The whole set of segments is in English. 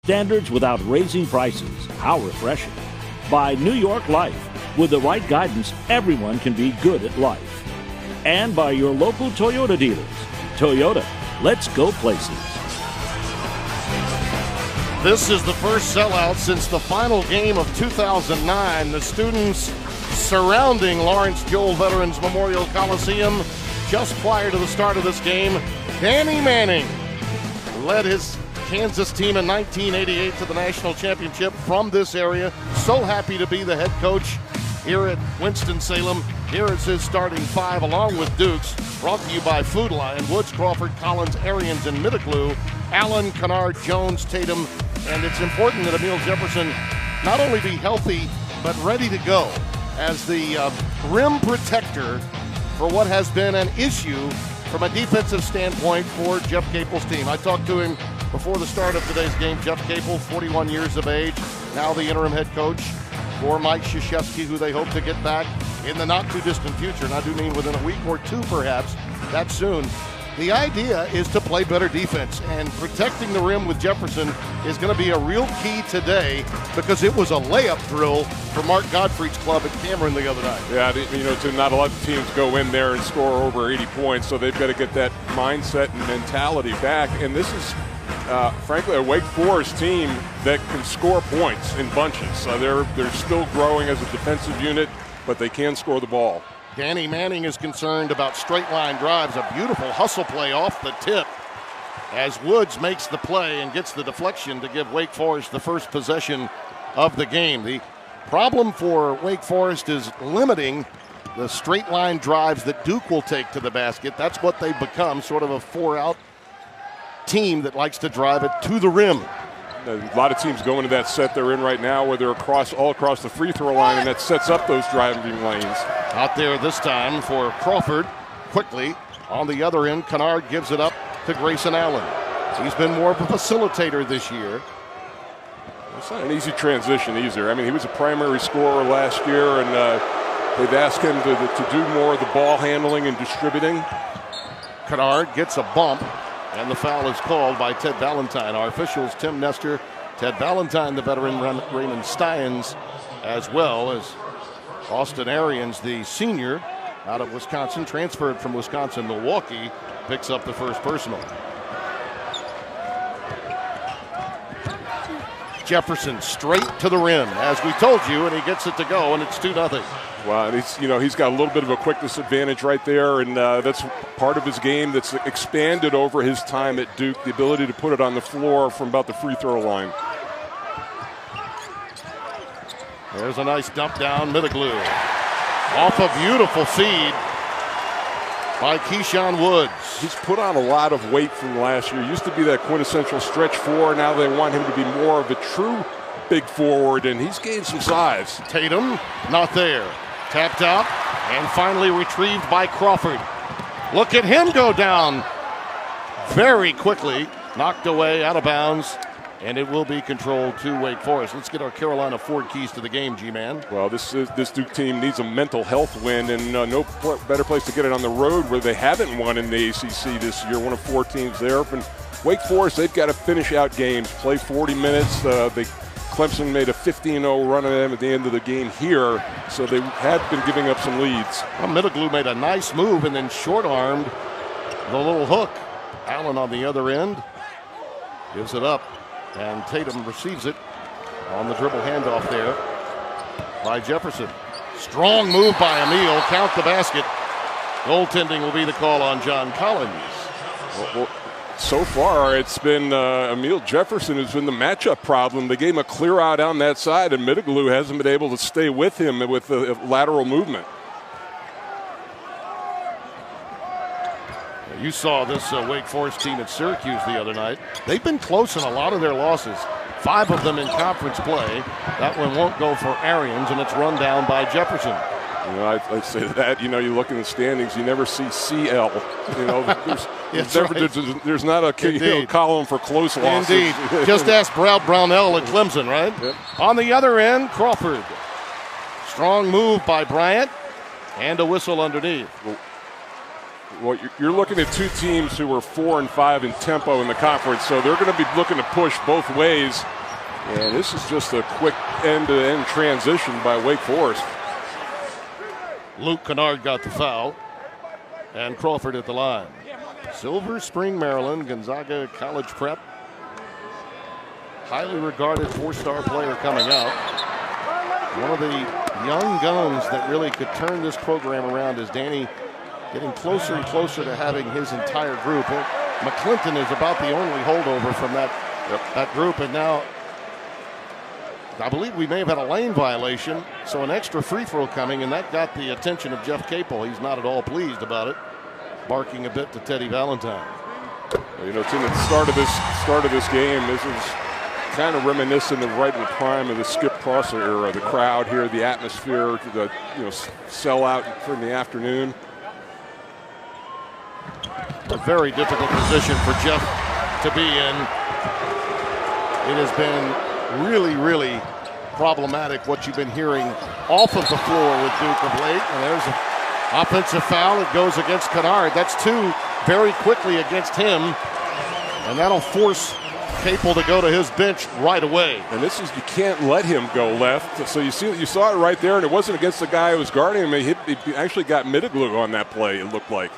Standards without raising prices. How refreshing. By New York Life. With the right guidance, everyone can be good at life. And by your local Toyota dealers. Toyota, let's go places. This is the first sellout since the final game of 2009. The students surrounding Lawrence Joel Veterans Memorial Coliseum just prior to the start of this game. Danny Manning led his Kansas team in 1988 to the national championship from this area. So happy to be the head coach here at Winston-Salem. Here is his starting five along with Dukes. Brought to you by Food Lion, Woods, Crawford, Collins, Arians, and Middaglu. Allen, Kennard, Jones, Tatum. And it's important that Emil Jefferson not only be healthy, but ready to go as the rim protector for what has been an issue from a defensive standpoint for Jeff Capel's team. I talked to him before the start of today's game. Jeff Capel, 41 years of age, now the interim head coach for Mike Krzyzewski, who they hope to get back in the not-too-distant future. And I do mean within a week or two, perhaps, that soon. The idea is to play better defense, and protecting the rim with Jefferson is going to be a real key today because it was a layup drill for Mark Godfrey's club at Cameron the other night. Yeah, to not a lot of teams go in there and score over 80 points, so they've got to get that mindset and mentality back. And this is, frankly, a Wake Forest team that can score points in bunches. So they're still growing as a defensive unit, but they can score the ball. Danny Manning is concerned about straight-line drives. A beautiful hustle play off the tip as Woods makes the play and gets the deflection to give Wake Forest the first possession of the game. The problem for Wake Forest is limiting the straight-line drives that Duke will take to the basket. That's what they've become, sort of a four-out team that likes to drive it to the rim. A lot of teams go into that set they're in right now where they're all across the free throw line, and that sets up those driving lanes. Out there this time for Crawford. Quickly on the other end, Kennard gives it up to Grayson Allen. He's been more of a facilitator this year. It's not an easy transition either. I mean, he was a primary scorer last year, and they've asked him to do more of the ball handling and distributing. Kennard gets a bump, and the foul is called by Ted Valentine. Our officials, Tim Nestor, Ted Valentine, the veteran, Raymond Steins, as well as Austin Arians, the senior out of Wisconsin, transferred from Wisconsin, Milwaukee, picks up the first personal. Jefferson straight to the rim, as we told you, and he gets it to go, and it's 2-0. Well, he's got a little bit of a quickness advantage right there, and that's part of his game that's expanded over his time at Duke, the ability to put it on the floor from about the free throw line. There's a nice dump down, Middaglu. Off a beautiful feed by Keyshawn Woods. He's put on a lot of weight from last year. Used to be that quintessential stretch four. Now they want him to be more of a true big forward, and he's gained some size. Tatum, not there. Tapped out and finally retrieved by Crawford. Look at him go down very quickly. Knocked away, out of bounds, and it will be controlled to Wake Forest. Let's get our Carolina Ford keys to the game, G-Man. Well, this Duke team needs a mental health win, and no better place to get it on the road where they haven't won in the ACC this year. One of four teams there. And Wake Forest, they've got to finish out games, play 40 minutes. Clemson made a 15-0 run on them at the end of the game here, so they had been giving up some leads. Well, Middaglu made a nice move and then short-armed the little hook. Allen on the other end gives it up, and Tatum receives it on the dribble handoff there by Jefferson. Strong move by Emil. Count the basket. Goaltending will be the call on John Collins. Well, so far, it's been Emil Jefferson who's been the matchup problem. They gave him a clear out on that side, and Middaglu hasn't been able to stay with him with the lateral movement. You saw this Wake Forest team at Syracuse the other night. They've been close in a lot of their losses. 5 of them in conference play. That one won't go for Arians, and it's run down by Jefferson. I say that, you look in the standings, you never see CL. There's not a column for close losses. Indeed. Just ask Brad Brownell at Clemson, right? Yep. On the other end, Crawford. Strong move by Bryant, and a whistle underneath. Well, you're looking at two teams who are 4 and 5 in tempo in the conference, so they're going to be looking to push both ways. And this is just a quick end-to-end transition by Wake Forest. Luke Kennard got the foul, and Crawford at the line. Silver Spring, Maryland, Gonzaga College Prep. Highly regarded 4-star player coming out. One of the young guns that really could turn this program around is Danny getting closer and closer to having his entire group. McClinton is about the only holdover from that group, and now I believe we may have had a lane violation, so an extra free throw coming, and that got the attention of Jeff Capel. He's not at all pleased about it, barking a bit to Teddy Valentine. You know, Tim, at the start of this game, this is kind of reminiscent of right in the prime of the Skip Prosser era. The crowd here, the atmosphere, the sellout in the afternoon. A very difficult position for Jeff to be in. It has been really, really problematic what you've been hearing off of the floor with Duke of late. And there's an offensive foul that goes against Kennard. That's 2 very quickly against him, and that'll force Capel to go to his bench right away. And this is, you can't let him go left. So you saw it right there, and it wasn't against the guy who was guarding him. He actually got Middleglue on that play, it looked like.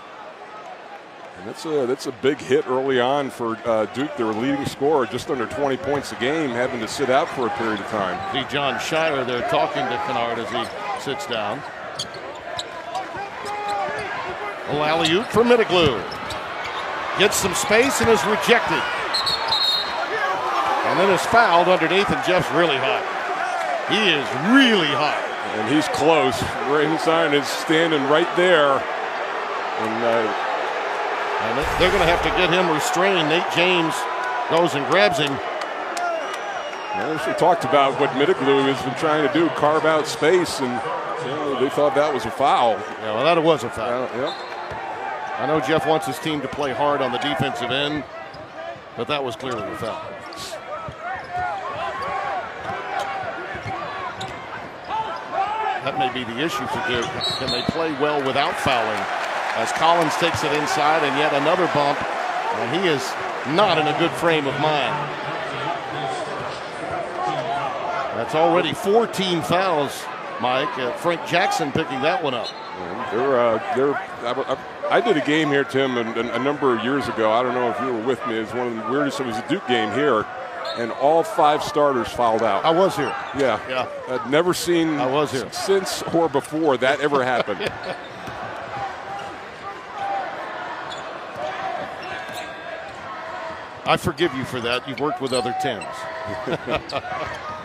And that's a big hit early on for Duke, their leading scorer, just under 20 points a game, having to sit out for a period of time. See John Shire there talking to Kennard as he sits down. Alley-oop for Middleglue. Gets some space and is rejected. And then is fouled underneath, and Jeff's really hot. He is really hot. And he's close. Inside is standing right there. And they're going to have to get him restrained. Nate James goes and grabs him. We talked about what Middleglue has been trying to do, carve out space, and they thought that was a foul. Yeah, well, that was a foul. Yeah. I know Jeff wants his team to play hard on the defensive end, but that was clearly a foul. That may be the issue for Duke. Can they play well without fouling? As Collins takes it inside, and yet another bump, and he is not in a good frame of mind. That's already 14 fouls, Mike. Frank Jackson picking that one up. I did a game here, Tim, a number of years ago. I don't know if you were with me. It was one of the weirdest. It was a Duke game here, and all 5 starters fouled out. I was here. Yeah. I'd never seen I was here. Since or before that ever happened. I forgive you for that. You've worked with other 10s.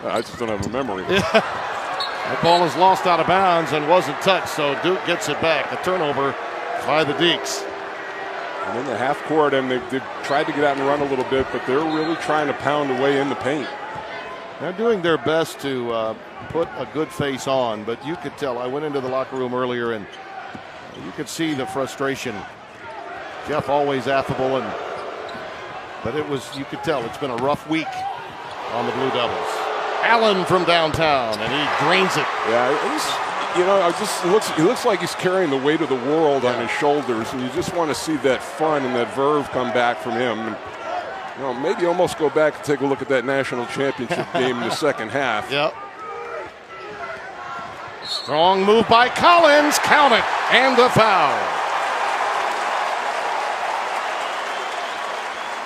I just don't have a memory. That ball is lost out of bounds and wasn't touched, so Duke gets it back. A turnover by the Deacs. And in the half court, and they've tried to get out and run a little bit, but they're really trying to pound away in the paint. They're doing their best to put a good face on, but you could tell. I went into the locker room earlier, and you could see the frustration. Jeff always affable, but you could tell it's been a rough week on the Blue Devils. Allen from downtown, and he drains it. Yeah, he looks like he's carrying the weight of the world on his shoulders, and you just want to see that fun and that verve come back from him. And, maybe almost go back and take a look at that national championship game in the second half. Yep. Strong move by Collins, count it, and the foul.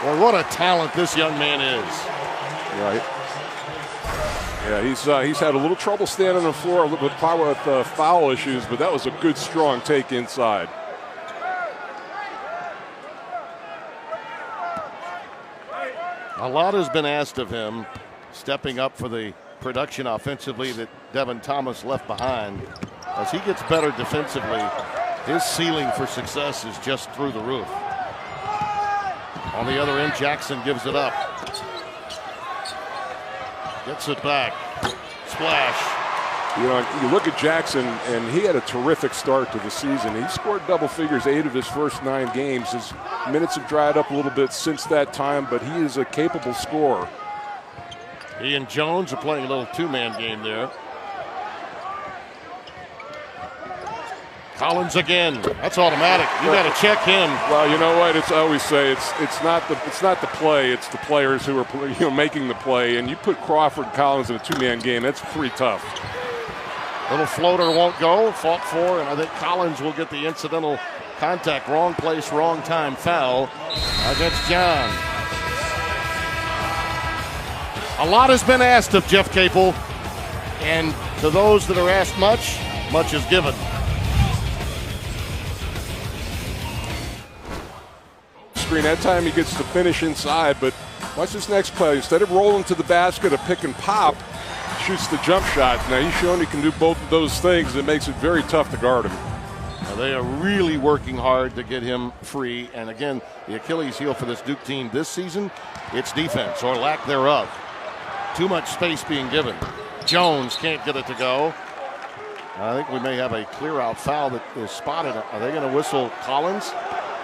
Well, what a talent this young man is. Right. Yeah, he's had a little trouble standing on the floor with foul issues, but that was a good, strong take inside. A lot has been asked of him, stepping up for the production offensively that Devin Thomas left behind. As he gets better defensively, his ceiling for success is just through the roof. On the other end, Jackson gives it up. Gets it back. Splash. You look at Jackson, and he had a terrific start to the season. He scored double figures 8 of his first 9 games. His minutes have dried up a little bit since that time, but he is a capable scorer. He and Jones are playing a little 2-man game there. Collins again. That's automatic. You got to check him. Well, you know what? I always say it's not the play. It's the players who are making the play. And you put Crawford and Collins in a two-man game. That's pretty tough. Little floater won't go. Fought for, and I think Collins will get the incidental contact. Wrong place, wrong time foul against John. A lot has been asked of Jeff Capel, and to those that are asked much, much is given. Screen, that time he gets to finish inside, but watch this next play. Instead of rolling to the basket, a pick and pop, shoots the jump shot. Now he's shown he can do both of those things. It makes it very tough to guard him. Now they are really working hard to get him free. And again, the Achilles heel for this Duke team this season, it's defense or lack thereof. Too much space being given. Jones can't get it to go. I think we may have a clear-out foul that is spotted. Are they going to whistle Collins?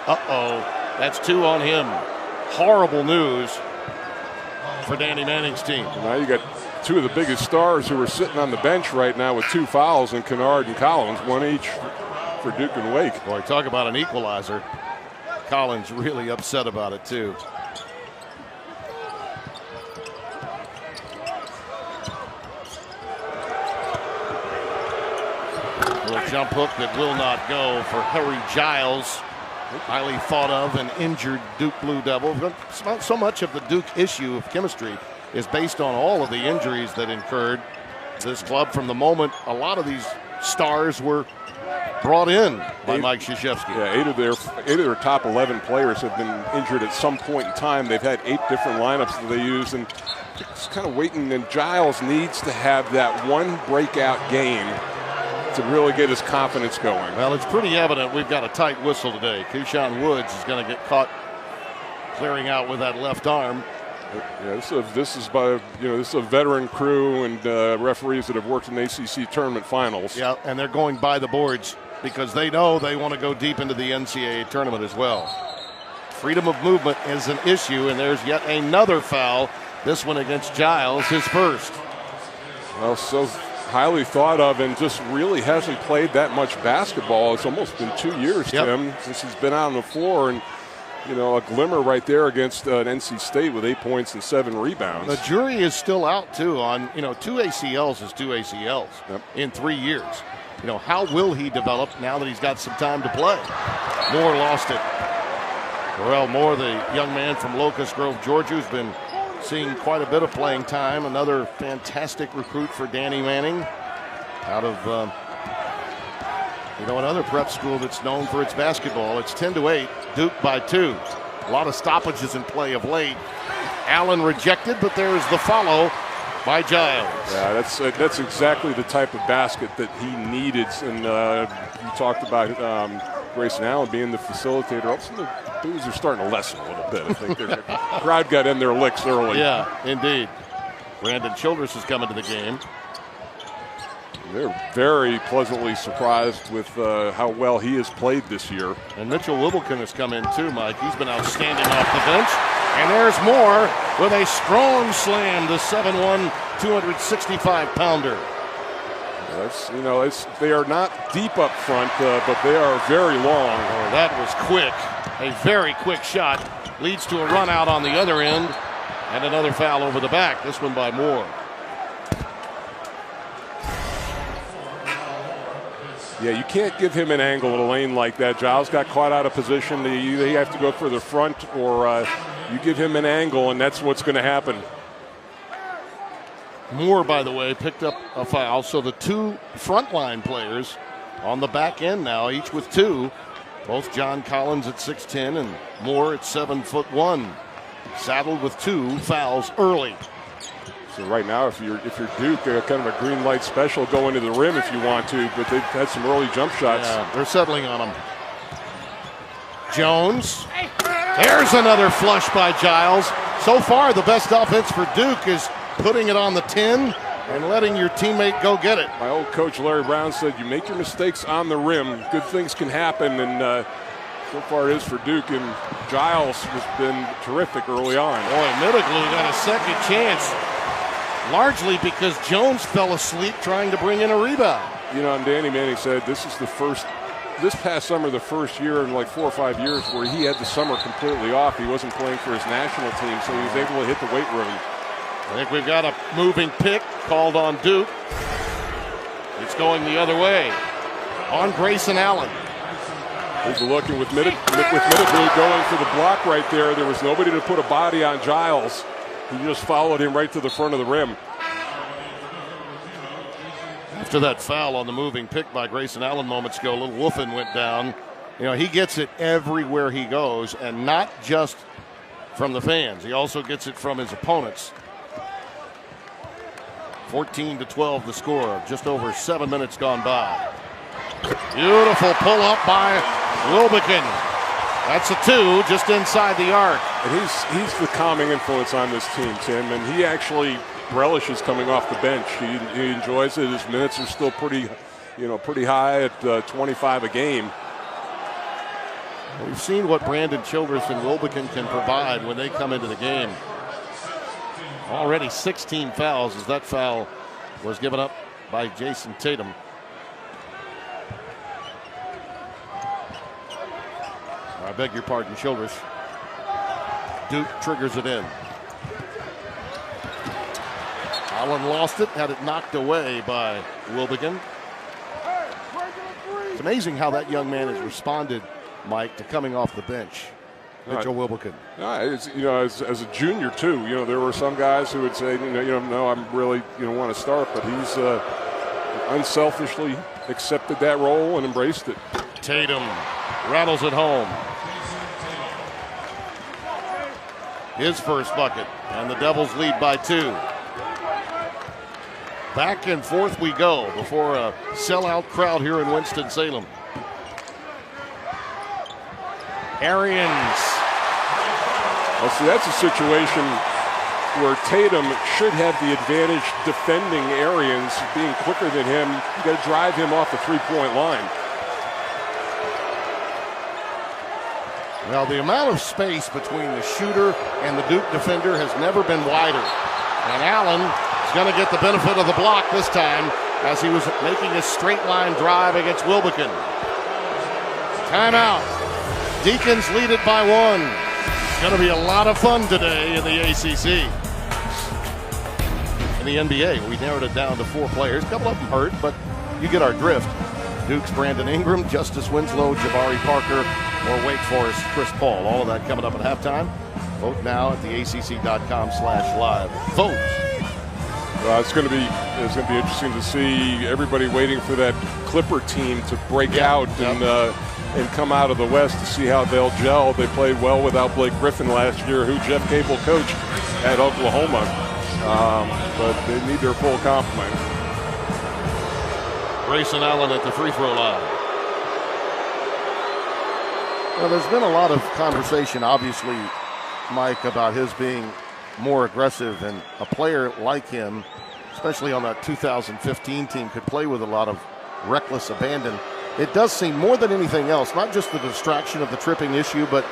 Uh-oh. That's 2 on him. Horrible news for Danny Manning's team. Now you got 2 of the biggest stars who are sitting on the bench right now with 2 fouls in Kennard and Collins, 1 each for Duke and Wake. Boy, talk about an equalizer. Collins really upset about it, too. Little jump hook that will not go for Harry Giles. Highly thought of and injured Duke Blue Devil. But so much of the Duke issue of chemistry is based on all of the injuries that incurred this club from the moment a lot of these stars were brought in by Mike Krzyzewski. Yeah, 8 of their top 11 players have been injured at some point in time. They've had 8 different lineups that they use, and just kind of waiting. And Giles needs to have that one breakout game to really get his confidence going. Well, it's pretty evident we've got a tight whistle today. Keyshawn Woods is going to get caught clearing out with that left arm. Yeah, this is a veteran crew and referees that have worked in the ACC tournament finals. Yeah, and they're going by the boards because they know they want to go deep into the NCAA tournament as well. Freedom of movement is an issue, and there's yet another foul. This one against Giles, his first. Well, so highly thought of and just really hasn't played that much basketball. It's almost been 2 years, Tim, since he's been out on the floor, and a glimmer right there against NC State with 8 points and 7 rebounds. The jury is still out, too, on, 2 ACLs is 2 ACLs in 3 years. How will he develop now that he's got some time to play? Moore lost it. Terrell Moore, the young man from Locust Grove, Georgia, who's been seeing quite a bit of playing time. Another fantastic recruit for Danny Manning out of, another prep school that's known for its basketball. It's 10-8, Duke by 2. A lot of stoppages in play of late. Allen rejected, but there's the follow by Giles. Yeah, that's exactly the type of basket that he needed. And you talked about Grayson Allen being the facilitator. Also, the Blues are starting to lessen a little bit. I think the crowd got in their licks early. Yeah, indeed. Brandon Childress is coming to the game. They're very pleasantly surprised with how well he has played this year. And Mitchell Wibblekin has come in too, Mike. He's been outstanding off the bench. And there's Moore with a strong slam, the 7'1", 265-pounder. They are not deep up front, but they are very long. Oh, that was quick. A very quick shot. Leads to a run out on the other end. And another foul over the back, this one by Moore. Yeah, you can't give him an angle in a lane like that. Giles got caught out of position. They have to go for the front, or you give him an angle, and that's what's going to happen. Moore, by the way, picked up a foul. So the 2 frontline players on the back end now, each with 2. Both John Collins at 6'10" and Moore at 7'1", saddled with 2 fouls early. So right now, if you're Duke, kind of a green light special, go into the rim if you want to, but they've had some early jump shots. Yeah, they're settling on them. Jones. There's another flush by Giles. So far, the best offense for Duke is putting it on the 10 and letting your teammate go get it. My old coach Larry Brown said, you make your mistakes on the rim, good things can happen, and so far it is for Duke, and Giles has been terrific early on. Boy, Middleton got a second chance, largely because Jones fell asleep trying to bring in a rebound. And Danny Manning said this is the first this past summer, the first year in like 4 or 5 years where he had the summer completely off. He wasn't playing for his national team, so he was able to hit the weight room. I think we've got a moving pick called on Duke. It's going the other way on Grayson Allen. He's looking with Middlebury going for the block right there. There was nobody to put a body on Giles. He just followed him right to the front of the rim. After that foul on the moving pick by Grayson Allen moments ago, little Wolfen went down. You know, he gets it everywhere he goes, and not just from the fans. He also gets it from his opponents. 14-12 the score. Just over 7 minutes gone by. Beautiful pull up by Wilbekin. That's a 2 just inside the arc. And he's the calming influence on this team, Tim, and he actually relishes coming off the bench. He enjoys it. His minutes are still pretty high at 25 a game. We've seen what Brandon Childress and Wilbekin can provide when they come into the game. Already 16 fouls as that foul was given up by Jason Tatum. I beg your pardon, Childress. Duke triggers it in. Allen lost it, had it knocked away by Wilbekin. It's amazing how that young man has responded, Mike, to coming off the bench. Mitchell Wilbekin. As a junior too, there were some guys who would say, no, I'm really, want to start, but he's unselfishly accepted that role and embraced it. Tatum rattles it home. His first bucket, and the Devils lead by 2. Back and forth we go before a sellout crowd here in Winston-Salem. Arians. Well, see, that's a situation where Tatum should have the advantage defending Arians, being quicker than him. You got to drive him off the three-point line. Well, the amount of space between the shooter and the Duke defender has never been wider. And Allen is going to get the benefit of the block this time as he was making a straight line drive against Wilbekin. Timeout. Deacons lead it by 1. It's going to be a lot of fun today in the ACC. In the NBA, we narrowed it down to 4 players. A couple of them hurt, but you get our drift. Duke's Brandon Ingram, Justice Winslow, Jabari Parker, or Wake Forest Chris Paul. All of that coming up at halftime. Vote now at theacc.com/live. Vote. It's going to be interesting to see everybody waiting for that Clipper team to break out and come out of the West to see how they'll gel. They played well without Blake Griffin last year, who Jeff Capel coached at Oklahoma, but they need their full complement. Grayson Allen at the free throw line. Well, there's been a lot of conversation, obviously, Mike, about his being more aggressive, and a player like him, especially on that 2015 team, could play with a lot of reckless abandon. It does seem, more than anything else, not just the distraction of the tripping issue, but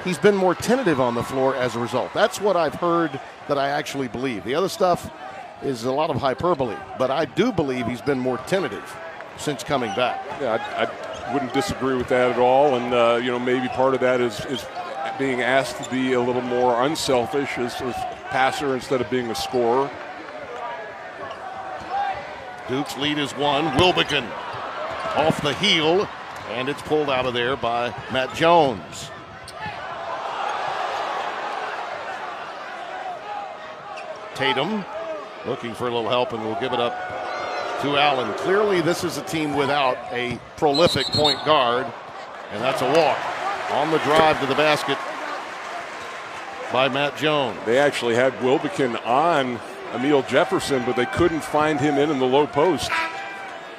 he's been more tentative on the floor as a result. That's what I've heard that I actually believe. The other stuff is a lot of hyperbole, but I do believe he's been more tentative since coming back. Yeah, I wouldn't disagree with that at all, and maybe part of that is being asked to be a little more unselfish as a passer instead of being a scorer. Duke's lead is 1. Wilbekin off the heel, and it's pulled out of there by Matt Jones. Tatum looking for a little help, and we'll give it up to Allen. Clearly, this is a team without a prolific point guard, and that's a walk. On the drive to the basket by Matt Jones. They actually had Wilbekin on Emile Jefferson, but they couldn't find him in the low post.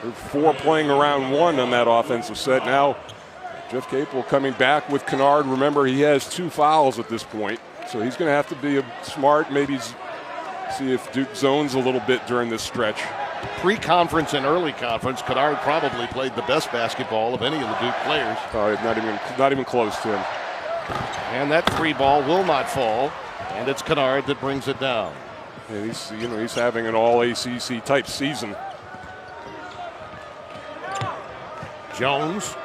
They're 4 playing around 1 on that offensive set. Now, Jeff Capel coming back with Kennard. Remember, he has 2 fouls at this point, so he's going to have to be smart, maybe see if Duke zones a little bit during this stretch. Pre-conference and early conference, Kennard probably played the best basketball of any of the Duke players. Not even close to him. And that 3 ball will not fall, and it's Kennard that brings it down. And he's having an all ACC type season. Jones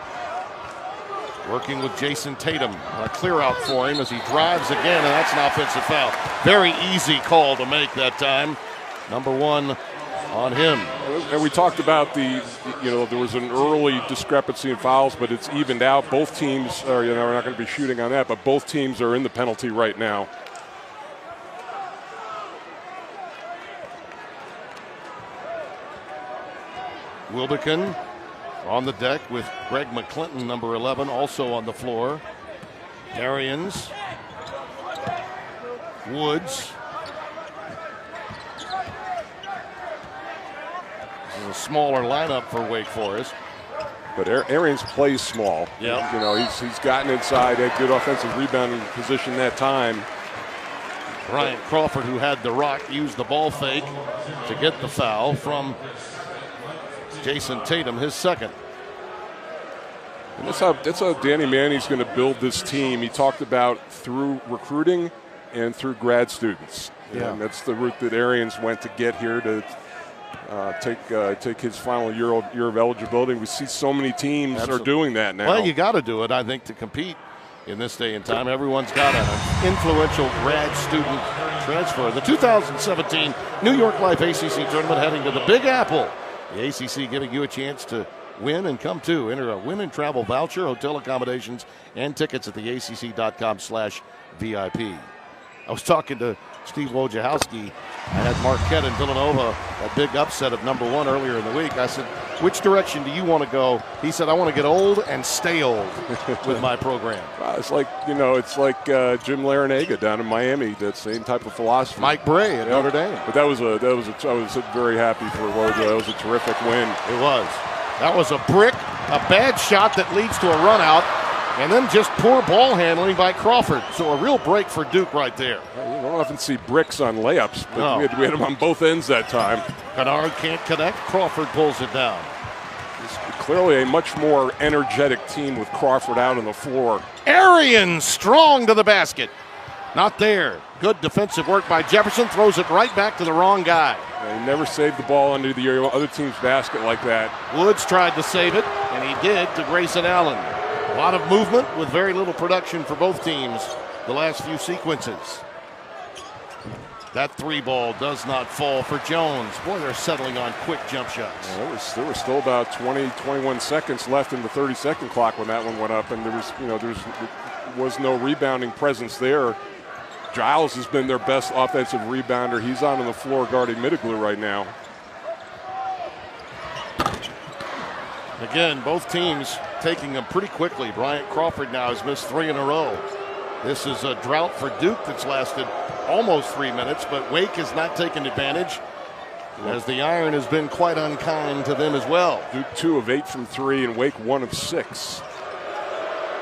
Working with Jason Tatum. A clear out for him as he drives again, and that's an offensive foul. Very easy call to make that time. Number 1 on him. And we talked about there was an early discrepancy in fouls, but it's evened out. Both teams are, we're not going to be shooting on that, but both teams are in the penalty right now. Wilbekin on the deck with Greg McClinton, number 11, also on the floor. Arians, Woods. This is a smaller lineup for Wake Forest. But Arians plays small. Yeah. He's gotten inside, had good offensive rebounding position that time. Bryant Crawford, who had the rock, used the ball fake to get the foul from Jason Tatum, his second. And that's how Danny Manny's going to build this team. He talked about through recruiting and through grad students. Yeah. And that's the route that Arians went to get here to take his final year of eligibility. We see so many teams are doing that now. Well, you got to do it, I think, to compete in this day and time. Everyone's got an influential grad student transfer. The 2017 New York Life ACC tournament heading to the Big Apple. The ACC giving you a chance to win and come to. Enter a win and travel voucher, hotel accommodations, and tickets at theacc.com/VIP. I was talking to Steve Wojciechowski. I had Marquette and Villanova, a big upset of number 1 earlier in the week. I said, which direction do you want to go? He said, I want to get old and stay old with my program. It's like Jim Larinaga down in Miami, that same type of philosophy. Mike Bray at Notre Dame. But I was very happy for Wojo. That was a terrific win. It was. That was a brick, a bad shot that leads to a run out, and then just poor ball handling by Crawford. So a real break for Duke right there. You don't often see bricks on layups, but no. we had them on both ends that time. Kennard can't connect. Crawford pulls it down. It's clearly a much more energetic team with Crawford out on the floor. Arians strong to the basket. Not there. Good defensive work by Jefferson. Throws it right back to the wrong guy. He never saved the ball under the other team's basket like that. Woods tried to save it, and he did to Grayson Allen. A lot of movement with very little production for both teams the last few sequences. That 3 ball does not fall for Jones. Boy, they're settling on quick jump shots. There was still about 21 seconds left in the 30-second clock when that one went up, and there was no rebounding presence there. Giles has been their best offensive rebounder. He's on the floor guarding Middleglue right now. Again, both teams taking them pretty quickly. Bryant Crawford now has missed 3 in a row. This is a drought for Duke that's lasted almost 3 minutes, but Wake has not taken advantage as the iron has been quite unkind to them as well. Duke 2 of 8 from 3 and Wake 1 of 6.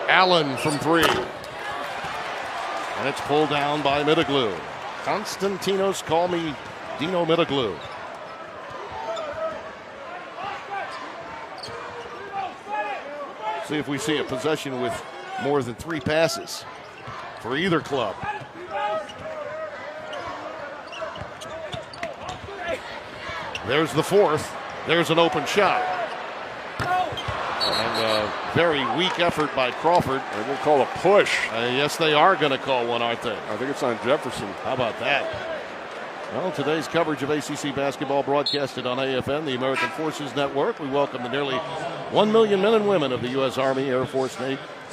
Allen from 3. And it's pulled down by Middleglue. Konstantinos call me Dino Middleglue. See if we see a possession with more than 3 passes for either club. There's the 4th. There's an open shot. And a very weak effort by Crawford. They're going to call a push. Yes, they are going to call one, aren't they? I think it's on Jefferson. How about that? Well, today's coverage of ACC basketball broadcasted on AFN, the American Forces Network. We welcome the nearly 1 million men and women of the U.S. Army, Air Force,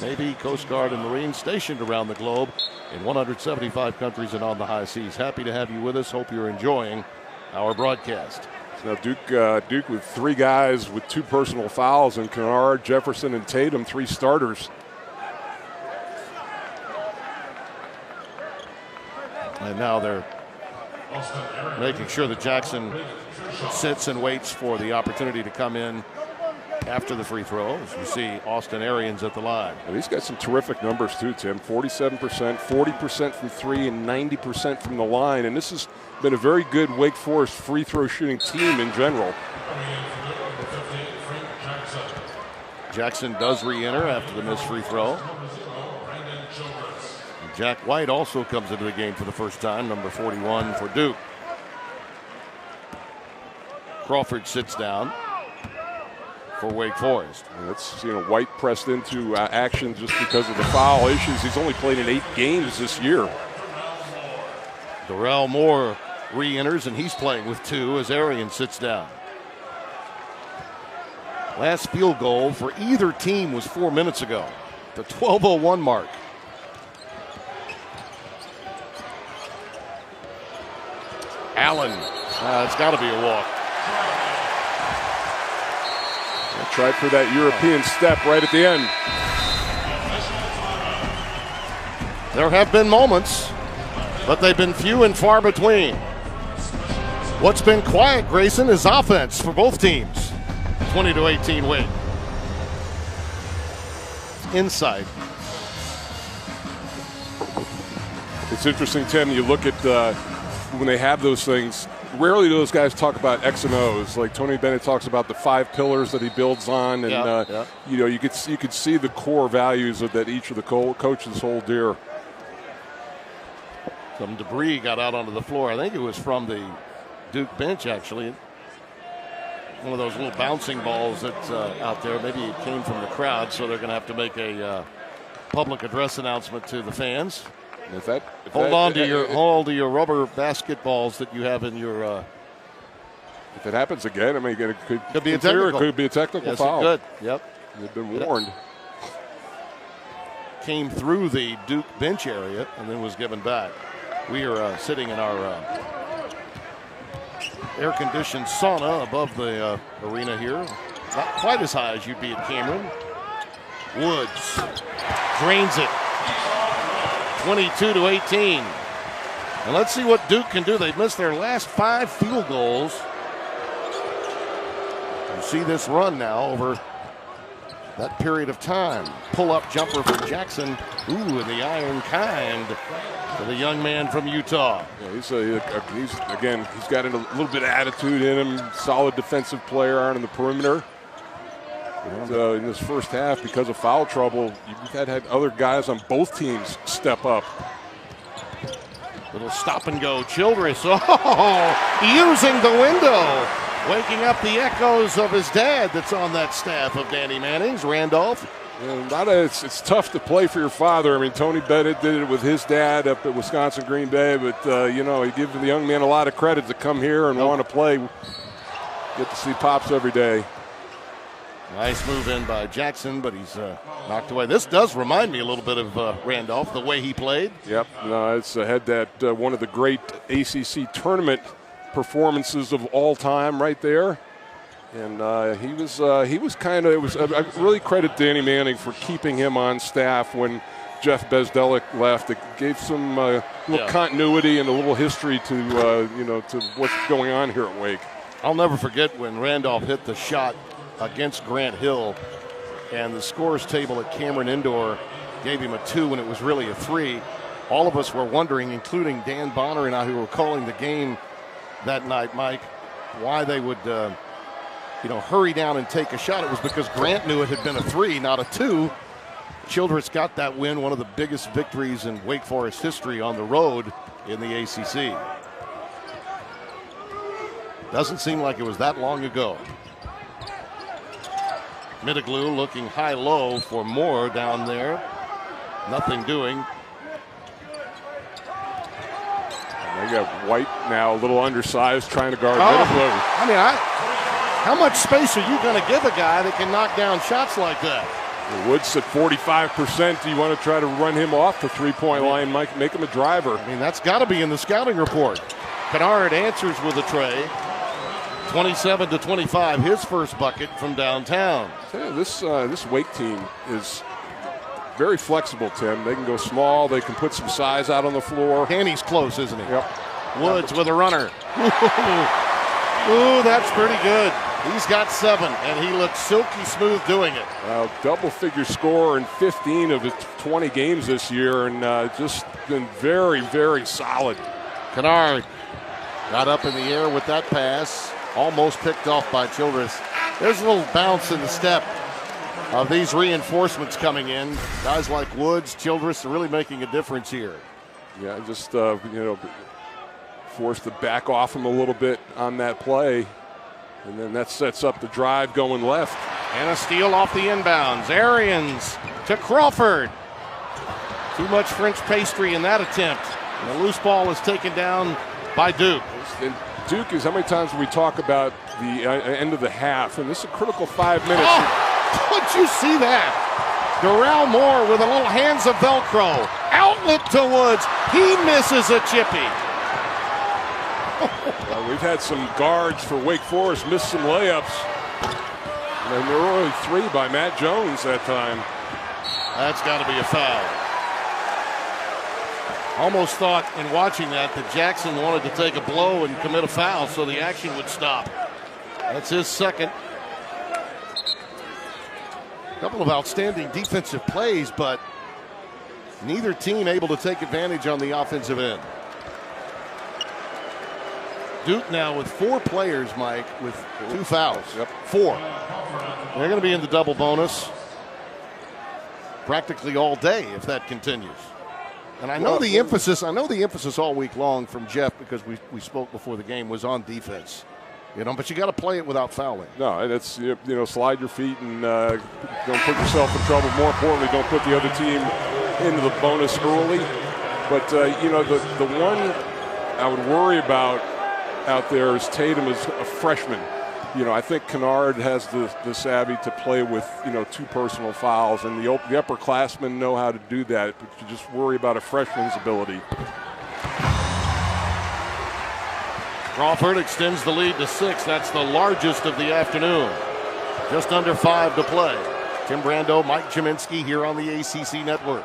Navy, Coast Guard, and Marines stationed around the globe in 175 countries and on the high seas. Happy to have you with us. Hope you're enjoying our broadcast. Now Duke with 3 guys with 2 personal fouls, and Kennard, Jefferson, and Tatum, 3 starters. And now they're making sure that Jackson sits and waits for the opportunity to come in after the free throw. As you see Austin Arians at the line. And he's got some terrific numbers too, Tim. 47%, 40% from 3, and 90% from the line. And this has been a very good Wake Forest free throw shooting team in general. Jackson does re-enter after the missed free throw. Jack White also comes into the game for the first time, number 41 for Duke. Crawford sits down. for Wake Forest. And that's, White pressed into action just because of the foul issues. He's only played in 8 games this year. Darrell Moore re-enters, and he's playing with 2 as Arian sits down. Last field goal for either team was 4 minutes ago, the 12:01 mark. Allen, it's got to be a walk. I tried for that European step right at the end. There have been moments, but they've been few and far between. What's been quiet, Grayson, is offense for both teams. 20-18 Wake. Inside. It's interesting, Tim, you look at when they have those things, rarely do those guys talk about X and O's. Like Tony Bennett talks about the 5 pillars that he builds on, and you could see the core values that each of the coaches hold dear. Some debris got out onto the floor. I think it was from the Duke bench, actually. One of those little bouncing balls that's out there. Maybe it came from the crowd, so they're going to have to make a public address announcement to the fans. Hold on to your rubber basketballs that you have in your. If it happens again, I mean, it could be a technical. It could be a technical foul. Yes, it could. Yep. They've been warned. Came through the Duke bench area and then was given back. We are sitting in our air-conditioned sauna above the arena here. Not quite as high as you'd be at Cameron. Woods drains it. 22-18. And let's see what Duke can do. They've missed their last 5 field goals. You see this run now over that period of time. Pull-up jumper for Jackson. Ooh, the iron kind for the young man from Utah. Yeah, he's got a little bit of attitude in him. Solid defensive player on the perimeter. But, in this first half, because of foul trouble, you've had other guys on both teams step up. Little stop and go. Childress, using the window. Waking up the echoes of his dad that's on that staff of Danny Manning's, Randolph. It's tough to play for your father. I mean, Tony Bennett did it with his dad up at Wisconsin Green Bay, but, he gives the young man a lot of credit to come here and want to play. Get to see Pops every day. Nice move in by Jackson, but he's knocked away. This does remind me a little bit of Randolph, the way he played. Yep, it's had that one of the great ACC tournament performances of all time right there. And he was kind of, I really credit Danny Manning for keeping him on staff when Jeff Bezdelic left. It gave some little continuity and a little history to to what's going on here at Wake. I'll never forget when Randolph hit the shot against Grant Hill, and the scores table at Cameron Indoor gave him a 2 when it was really a 3. All of us were wondering, including Dan Bonner and I, who were calling the game that night, Mike, why they would hurry down and take a shot. It was because Grant knew it had been a 3, not a 2. Childress got that win, one of the biggest victories in Wake Forest history on the road in the ACC. Doesn't seem like it was that long ago. Middaglu looking high-low for Moore down there. Nothing doing. And they got White now a little undersized trying to guard Middaglu. I mean, how much space are you going to give a guy that can knock down shots like that? Woods at 45%. Do you want to try to run him off the three-point line, Mike, make him a driver? I mean, that's got to be in the scouting report. Kennard answers with a tray. 27-25, his first bucket from downtown. This Wake team is very flexible, Tim. They can go small. They can put some size out on the floor. Danny's close, isn't he? Yep. Woods with a runner. Ooh, that's pretty good. He's got 7, and he looks silky smooth doing it. Double-figure score in 15 of his 20 games this year, and just been very, very solid. Kennard got up in the air with that pass. Almost picked off by Childress. There's a little bounce in the step of these reinforcements coming in. Guys like Woods, Childress are really making a difference here. Yeah, just, forced to back off him a little bit on that play. And then that sets up the drive going left. And a steal off the inbounds. Arians to Crawford. Too much French pastry in that attempt. And the loose ball is taken down by Duke. And Duke is, how many times do we talk about the end of the half? And this is a critical 5 minutes. Oh, don't you see that? Darrell Moore with a little hands of Velcro. Outlet to Woods. He misses a chippy. We've had some guards for Wake Forest miss some layups. And there were only 3 by Matt Jones that time. That's got to be a foul. Almost thought in watching that Jackson wanted to take a blow and commit a foul so the action would stop. That's his second. A couple of outstanding defensive plays, but neither team able to take advantage on the offensive end. Duke now with 4 players, Mike, with 2 fouls. Yep. 4. They're going to be in the double bonus practically all day if that continues. And I know the emphasis all week long from Jeff, because we spoke before the game, was on defense. But you got to play it without fouling. No, and it's, slide your feet and don't put yourself in trouble. More importantly, don't put the other team into the bonus early. But, the one I would worry about out there is Tatum is a freshman. I think Kennard has the savvy to play with, 2 personal fouls, and the upperclassmen know how to do that, but you just worry about a freshman's ability. Crawford extends the lead to 6. That's the largest of the afternoon. Just under 5 to play. Tim Brando, Mike Jaminski here on the ACC Network.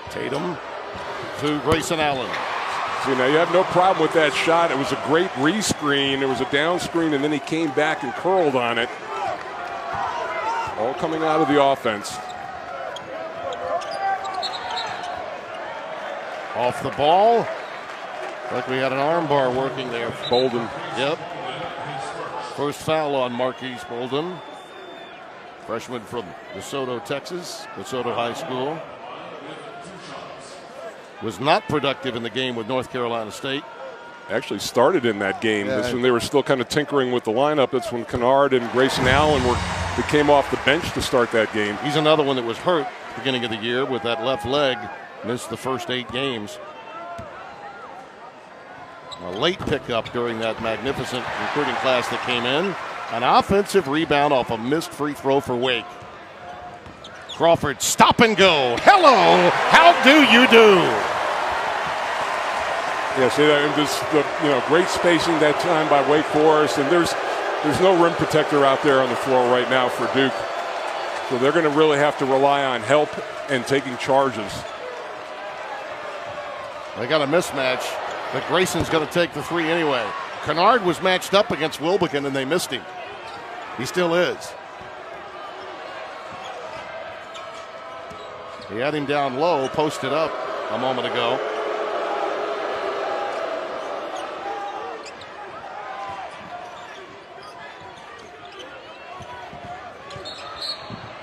Tatum to Grayson Allen. See, now you have no problem with that shot. It was a great re-screen. It was a down screen, and then he came back and curled on it. All coming out of the offense. Off the ball. Like we had an arm bar working there. Bolden. Yep. First foul on Marquise Bolden. Freshman from DeSoto, Texas. DeSoto High School. Was not productive in the game with North Carolina State. Actually started in that game. Yeah. This when they were still kind of tinkering with the lineup. That's when Kennard and Grayson Allen they came off the bench to start that game. He's another one that was hurt beginning of the year with that left leg. Missed the first 8 games. A late pickup during that magnificent recruiting class that came in. An offensive rebound off a missed free throw for Wake. Crawford, stop and go. Hello, how do you do? Yes, great spacing that time by Wake Forest, and there's no rim protector out there on the floor right now for Duke. So they're going to really have to rely on help and taking charges. They got a mismatch, but Grayson's going to take the 3 anyway. Kennard was matched up against Wilbekin, and they missed him. He still is. He had him down low, posted up a moment ago.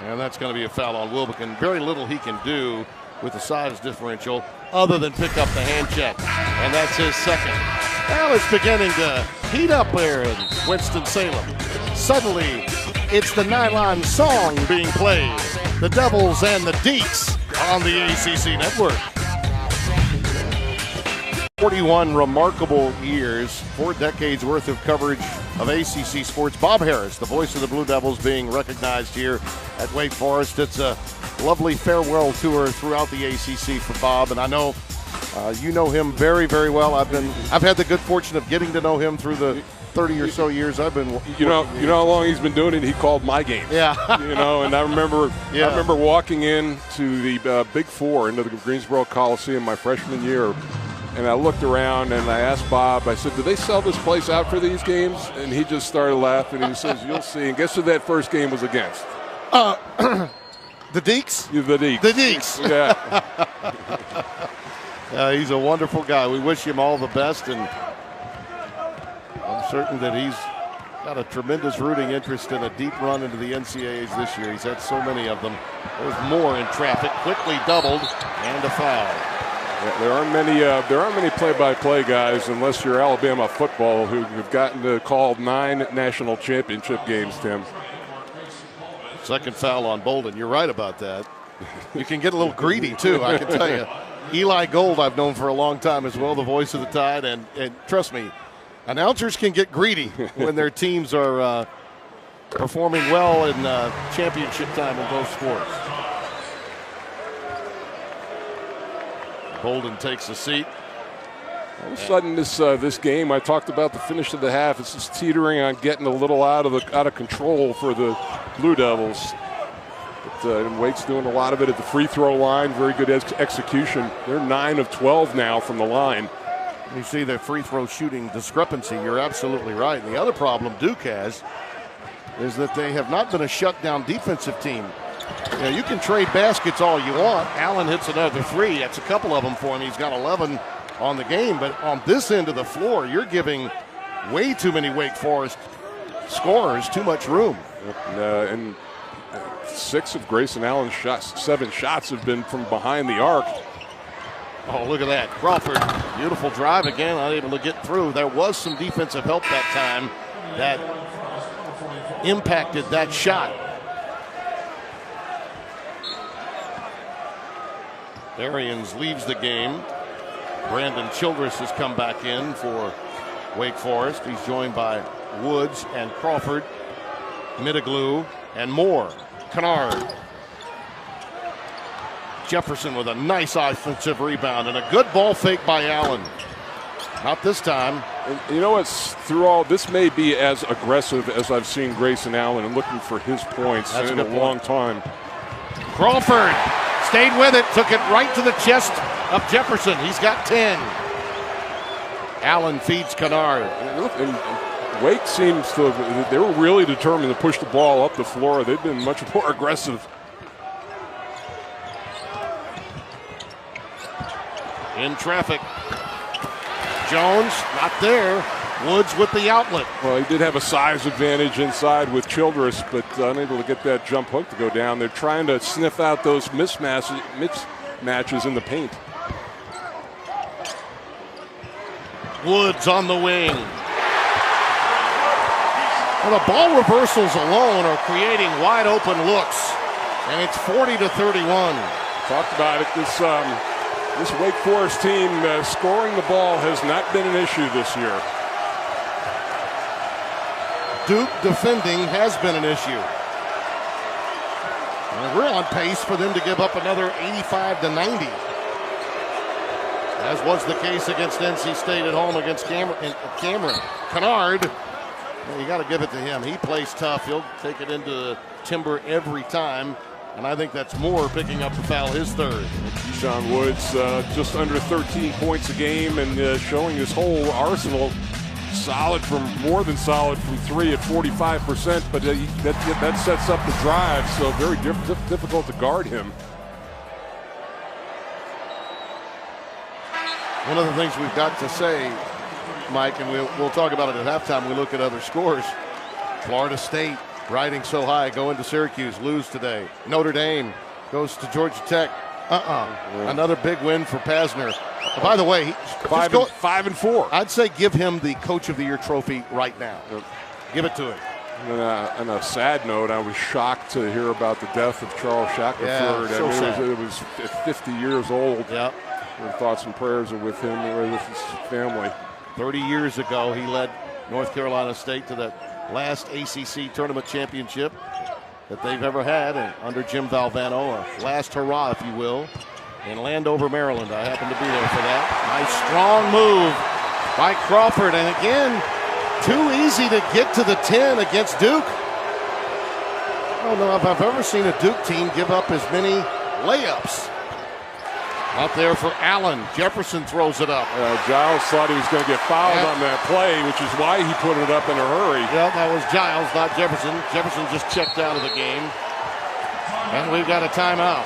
And that's going to be a foul on Wilbekin. Very little he can do with the size differential other than pick up the hand check. And that's his second. Well, it's beginning to heat up there in Winston-Salem. Suddenly, it's the nylon song being played. The Devils and the Deacons on the ACC Network. 41 remarkable years, 4 decades worth of coverage of ACC sports. Bob Harris, the voice of the Blue Devils, being recognized here at Wake Forest. It's a lovely farewell tour throughout the ACC for Bob, and I know you know him very, very well. I've had the good fortune of getting to know him through the 30 or so years I've been. You know how long he's been doing it. He called my game. Yeah. And I remember walking into the Big Four, into the Greensboro Coliseum my freshman year, and I looked around and I asked Bob. I said, "Do they sell this place out for these games?" And he just started laughing. He says, "You'll see." And guess who that first game was against? The Deacons? The Deacons. The Deacons. Yeah. He's a wonderful guy. We wish him all the best, and I'm certain that he's got a tremendous rooting interest in a deep run into the NCAAs this year. He's had so many of them. There's more in traffic. Quickly doubled, and a foul. Yeah, there aren't many play-by-play guys, unless you're Alabama football, who have gotten to call 9 national championship games, Tim. Second foul on Bolden. You're right about that. You can get a little greedy, too, I can tell you. Eli Gold I've known for a long time as well, the voice of the Tide, and trust me, announcers can get greedy when their teams are performing well in championship time in both sports. Bolden takes a seat. All of a sudden, this game, I talked about the finish of the half. It's just teetering on getting a little out of control for the Blue Devils. But Wake's doing a lot of it at the free throw line. Very good execution. They're 9 of 12 now from the line. You see the free throw shooting discrepancy. You're absolutely right. And the other problem Duke has is that they have not been a shutdown defensive team. You know, you can trade baskets all you want. Allen hits another 3. That's a couple of them for him. He's got 11 on the game. But on this end of the floor, you're giving way too many Wake Forest scorers too much room. And 6 of Grayson Allen's shots, 7 shots have been from behind the arc. Oh, look at that. Crawford, beautiful drive again, unable to get through. There was some defensive help that time that impacted that shot. Arians leaves the game. Brandon Childress has come back in for Wake Forest. He's joined by Woods and Crawford, Middaglu, and Moore. Kennard. Jefferson with a nice offensive rebound and a good ball fake by Allen. Not this time. And you know what's through all this may be as aggressive as I've seen Grayson Allen and looking for his points in a long time. Crawford stayed with it, took it right to the chest of Jefferson. He's got 10. Allen feeds Kennard. And Wake seems to, they were really determined to push the ball up the floor. They've been much more aggressive. In traffic. Jones not there. Woods with the outlet. Well, he did have a size advantage inside with Childress, but unable to get that jump hook to go down. They're trying to sniff out those mismatches in the paint. Woods on the wing. Well, the ball reversals alone are creating wide open looks, and it's 40-31. Talked about it. This Wake Forest team scoring the ball has not been an issue this year. Duke defending has been an issue. And we're on pace for them to give up another 85-90. As was the case against NC State at home against Cameron. Kennard, well, you got to give it to him. He plays tough. He'll take it into the timber every time. And I think that's Moore picking up the foul, his third. John Woods just under 13 points a game and showing his whole arsenal. More than solid from 3 at 45%, but that sets up the drive, so very difficult to guard him. One of the things we've got to say, Mike, and we'll talk about it at halftime, we look at other scores. Florida State riding so high, going to Syracuse, lose today. Notre Dame goes to Georgia Tech. Another big win for Pasner. By the way, 5 and 4. I'd say give him the Coach of the Year trophy right now. Give it to him. On a sad note, I was shocked to hear about the death of Charles Shackelford. Yeah, sad. It was at 50 years old. Yep. Our thoughts and prayers are with him and with his family. 30 years ago, he led North Carolina State to that last ACC tournament championship that they've ever had, and under Jim Valvano, a last hurrah, if you will, in Landover, Maryland. I happened to be there for that. Nice strong move by Crawford, and again, too easy to get to the 10 against Duke. I don't know if I've ever seen a Duke team give up as many layups. Out there for Allen. Jefferson throws it up. Giles thought he was going to get fouled on that play, which is why he put it up in a hurry. Yeah, that was Giles, not Jefferson. Jefferson just checked out of the game. And we've got a timeout.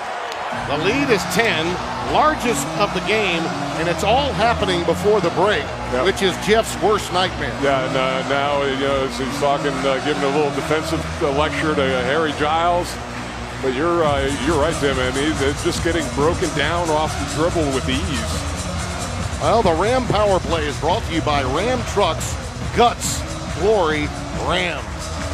The lead is 10, largest of the game, and it's all happening before the break, which is Jeff's worst nightmare. Yeah, and now as he's talking, giving a little defensive lecture to Harry Giles. But you're right, Tim. I mean, it's just getting broken down off the dribble with ease. Well, the Ram Power Play is brought to you by Ram Trucks, Guts, Glory, Ram.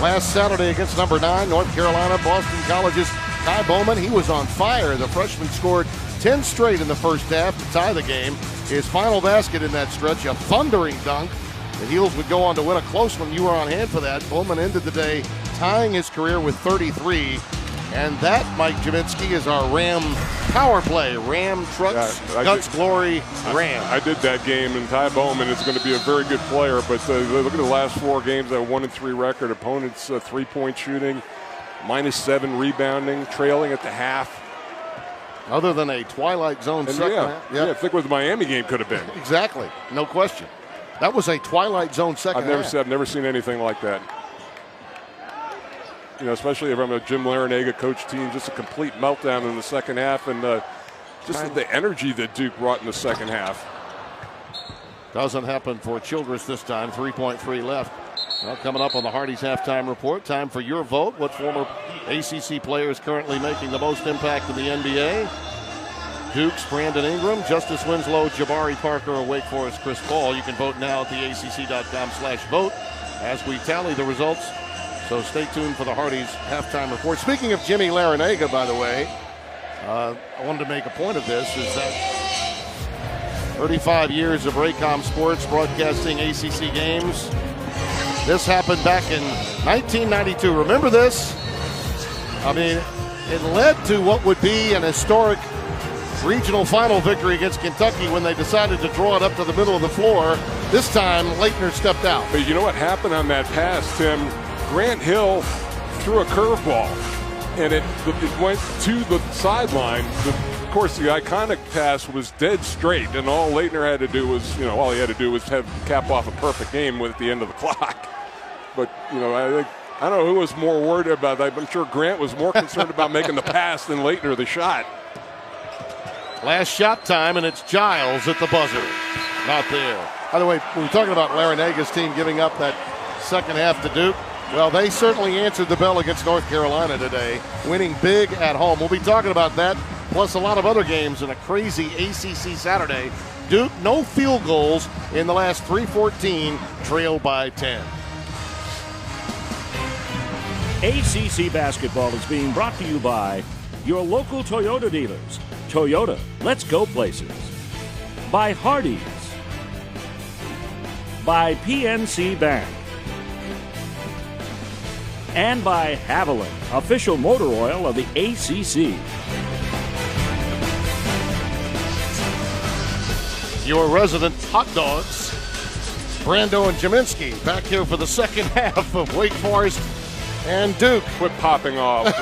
Last Saturday against number 9, North Carolina, Boston College's Ty Bowman. He was on fire. The freshman scored 10 straight in the first half to tie the game. His final basket in that stretch, a thundering dunk. The Heels would go on to win a close one. You were on hand for that. Bowman ended the day tying his career with 33. And that, Mike Jaminski, is our Ram Power Play. Ram Trucks, Guts, Glory, Ram. I did that game, and Ty Bowman is going to be a very good player. But look at the last 4 games, a 1-3 record. Opponents' three-point shooting, -7 rebounding, trailing at the half. Other than a Twilight Zone second half. Yeah, I think what the Miami game could have been. Exactly, no question. That was a Twilight Zone second half. I've never seen anything like that. You know, especially from a Jim Larinaga coach team, just a complete meltdown in the second half, and just the energy that Duke brought in the second half. Doesn't happen for Childress this time. 3.3 left. Well, coming up on the Hardy's halftime report, time for your vote. What former ACC player is currently making the most impact in the NBA? Duke's Brandon Ingram, Justice Winslow, Jabari Parker, or Wake Forest Chris Paul. You can vote now at theacc.com/vote as we tally the results. So stay tuned for the Hardy's halftime report. Speaking of Jimmy Larinaga, by the way, I wanted to make a point of this, is that 35 years of Raycom Sports broadcasting ACC games. This happened back in 1992. Remember this? I mean, it led to what would be an historic regional final victory against Kentucky when they decided to draw it up to the middle of the floor. This time, Leitner stepped out. But you know what happened on that pass, Tim? Grant Hill threw a curveball, and it went to the sideline. Of course, the iconic pass was dead straight, and all Leitner had to do was, all he had to do was cap off a perfect game at the end of the clock. But, I don't know who was more worried about that. I'm sure Grant was more concerned about making the pass than Leitner the shot. Last shot time, and it's Giles at the buzzer. Not there. By the way, we were talking about Larinaga's team giving up that second half to Duke. Well, they certainly answered the bell against North Carolina today, winning big at home. We'll be talking about that, plus a lot of other games in a crazy ACC Saturday. Duke, no field goals in the last 3:14, trailed by 10. ACC basketball is being brought to you by your local Toyota dealers. Toyota, let's go places. By Hardee's. By PNC Bank. And by Haviland, official motor oil of the ACC. Your resident hot dogs, Brando and Jaminski, back here for the second half of Wake Forest and Duke. Quit popping off.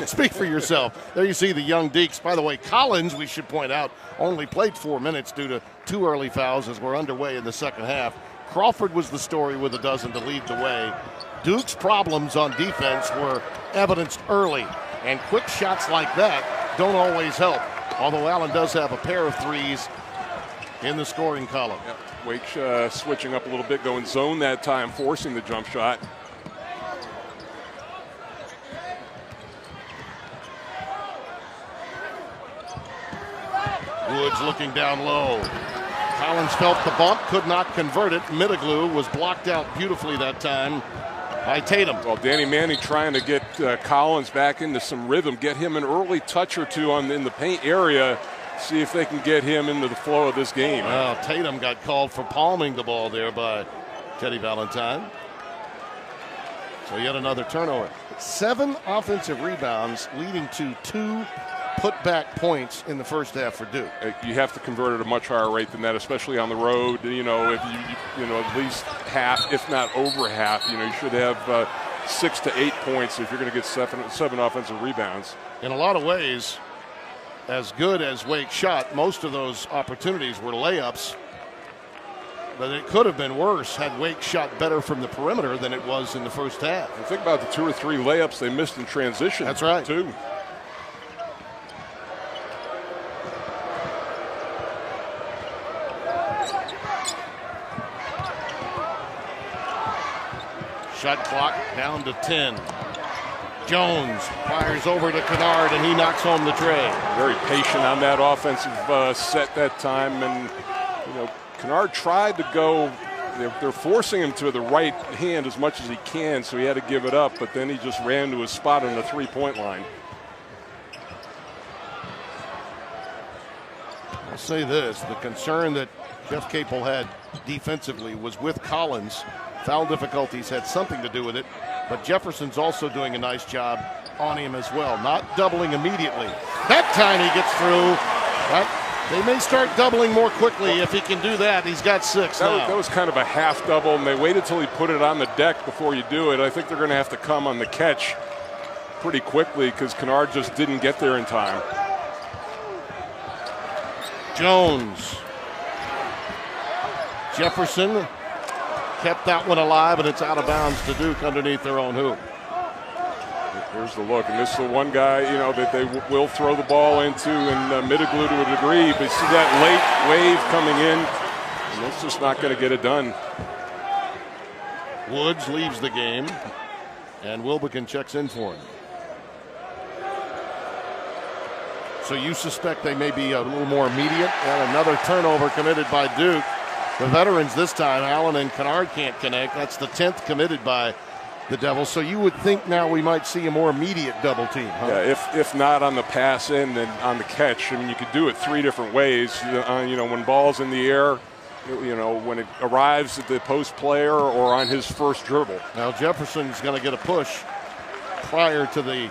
Speak for yourself. There you see the young Deeks. By the way, Collins, we should point out, only played 4 minutes due to 2 early fouls as we're underway in the second half. Crawford was the story with a dozen to lead the way. Duke's problems on defense were evidenced early, and quick shots like that don't always help, although Allen does have a pair of threes in the scoring column. Yep. Wake switching up a little bit, going zone that time, forcing the jump shot. Woods looking down low. Collins felt the bump, could not convert it. Middaglu was blocked out beautifully that time by Tatum. Well, Danny Manning trying to get Collins back into some rhythm, get him an early touch or two in the paint area, see if they can get him into the flow of this game. Well, Tatum got called for palming the ball there by Teddy Valentine. So yet another turnover. 7 offensive rebounds leading to 2 put-back points in the first half for Duke. You have to convert at a much higher rate than that, especially on the road. If you at least half, if not over half. You should have 6 to 8 points if you're going to get seven offensive rebounds. In a lot of ways, as good as Wake shot, most of those opportunities were layups. But it could have been worse had Wake shot better from the perimeter than it was in the first half. And think about the 2 or 3 layups they missed in transition. That's right. Too. Shot clock down to 10. Jones fires over to Kennard, and he knocks home the tray. Very patient on that offensive set that time. And, Kennard tried to go. They're forcing him to the right hand as much as he can, so he had to give it up. But then he just ran to his spot on the three-point line. I'll say this. The concern that Jeff Capel had defensively was with Collins. Foul difficulties had something to do with it. But Jefferson's also doing a nice job on him as well, not doubling immediately. That time he gets through. They may start doubling more quickly if he can do that. He's got 6 now. That was kind of a half double, and they waited till he put it on the deck before you do it. I think they're going to have to come on the catch pretty quickly because Kennard just didn't get there in time. Jones. Jefferson kept that one alive, and it's out of bounds to Duke underneath their own hoop. Here's the look, and this is the one guy, that they will throw the ball into, and Mitiglu to a degree, but see that late wave coming in, and it's just not going to get it done. Woods leaves the game, and Wilbekin checks in for him. So you suspect they may be a little more immediate, and another turnover committed by Duke. The veterans this time, Allen and Kennard can't connect. That's the 10th committed by the Devils. So you would think now we might see a more immediate double team. Huh? Yeah, if not on the pass in, then on the catch. I mean, you could do it 3 different ways. When ball's in the air, when it arrives at the post player or on his first dribble. Now Jefferson's going to get a push prior to the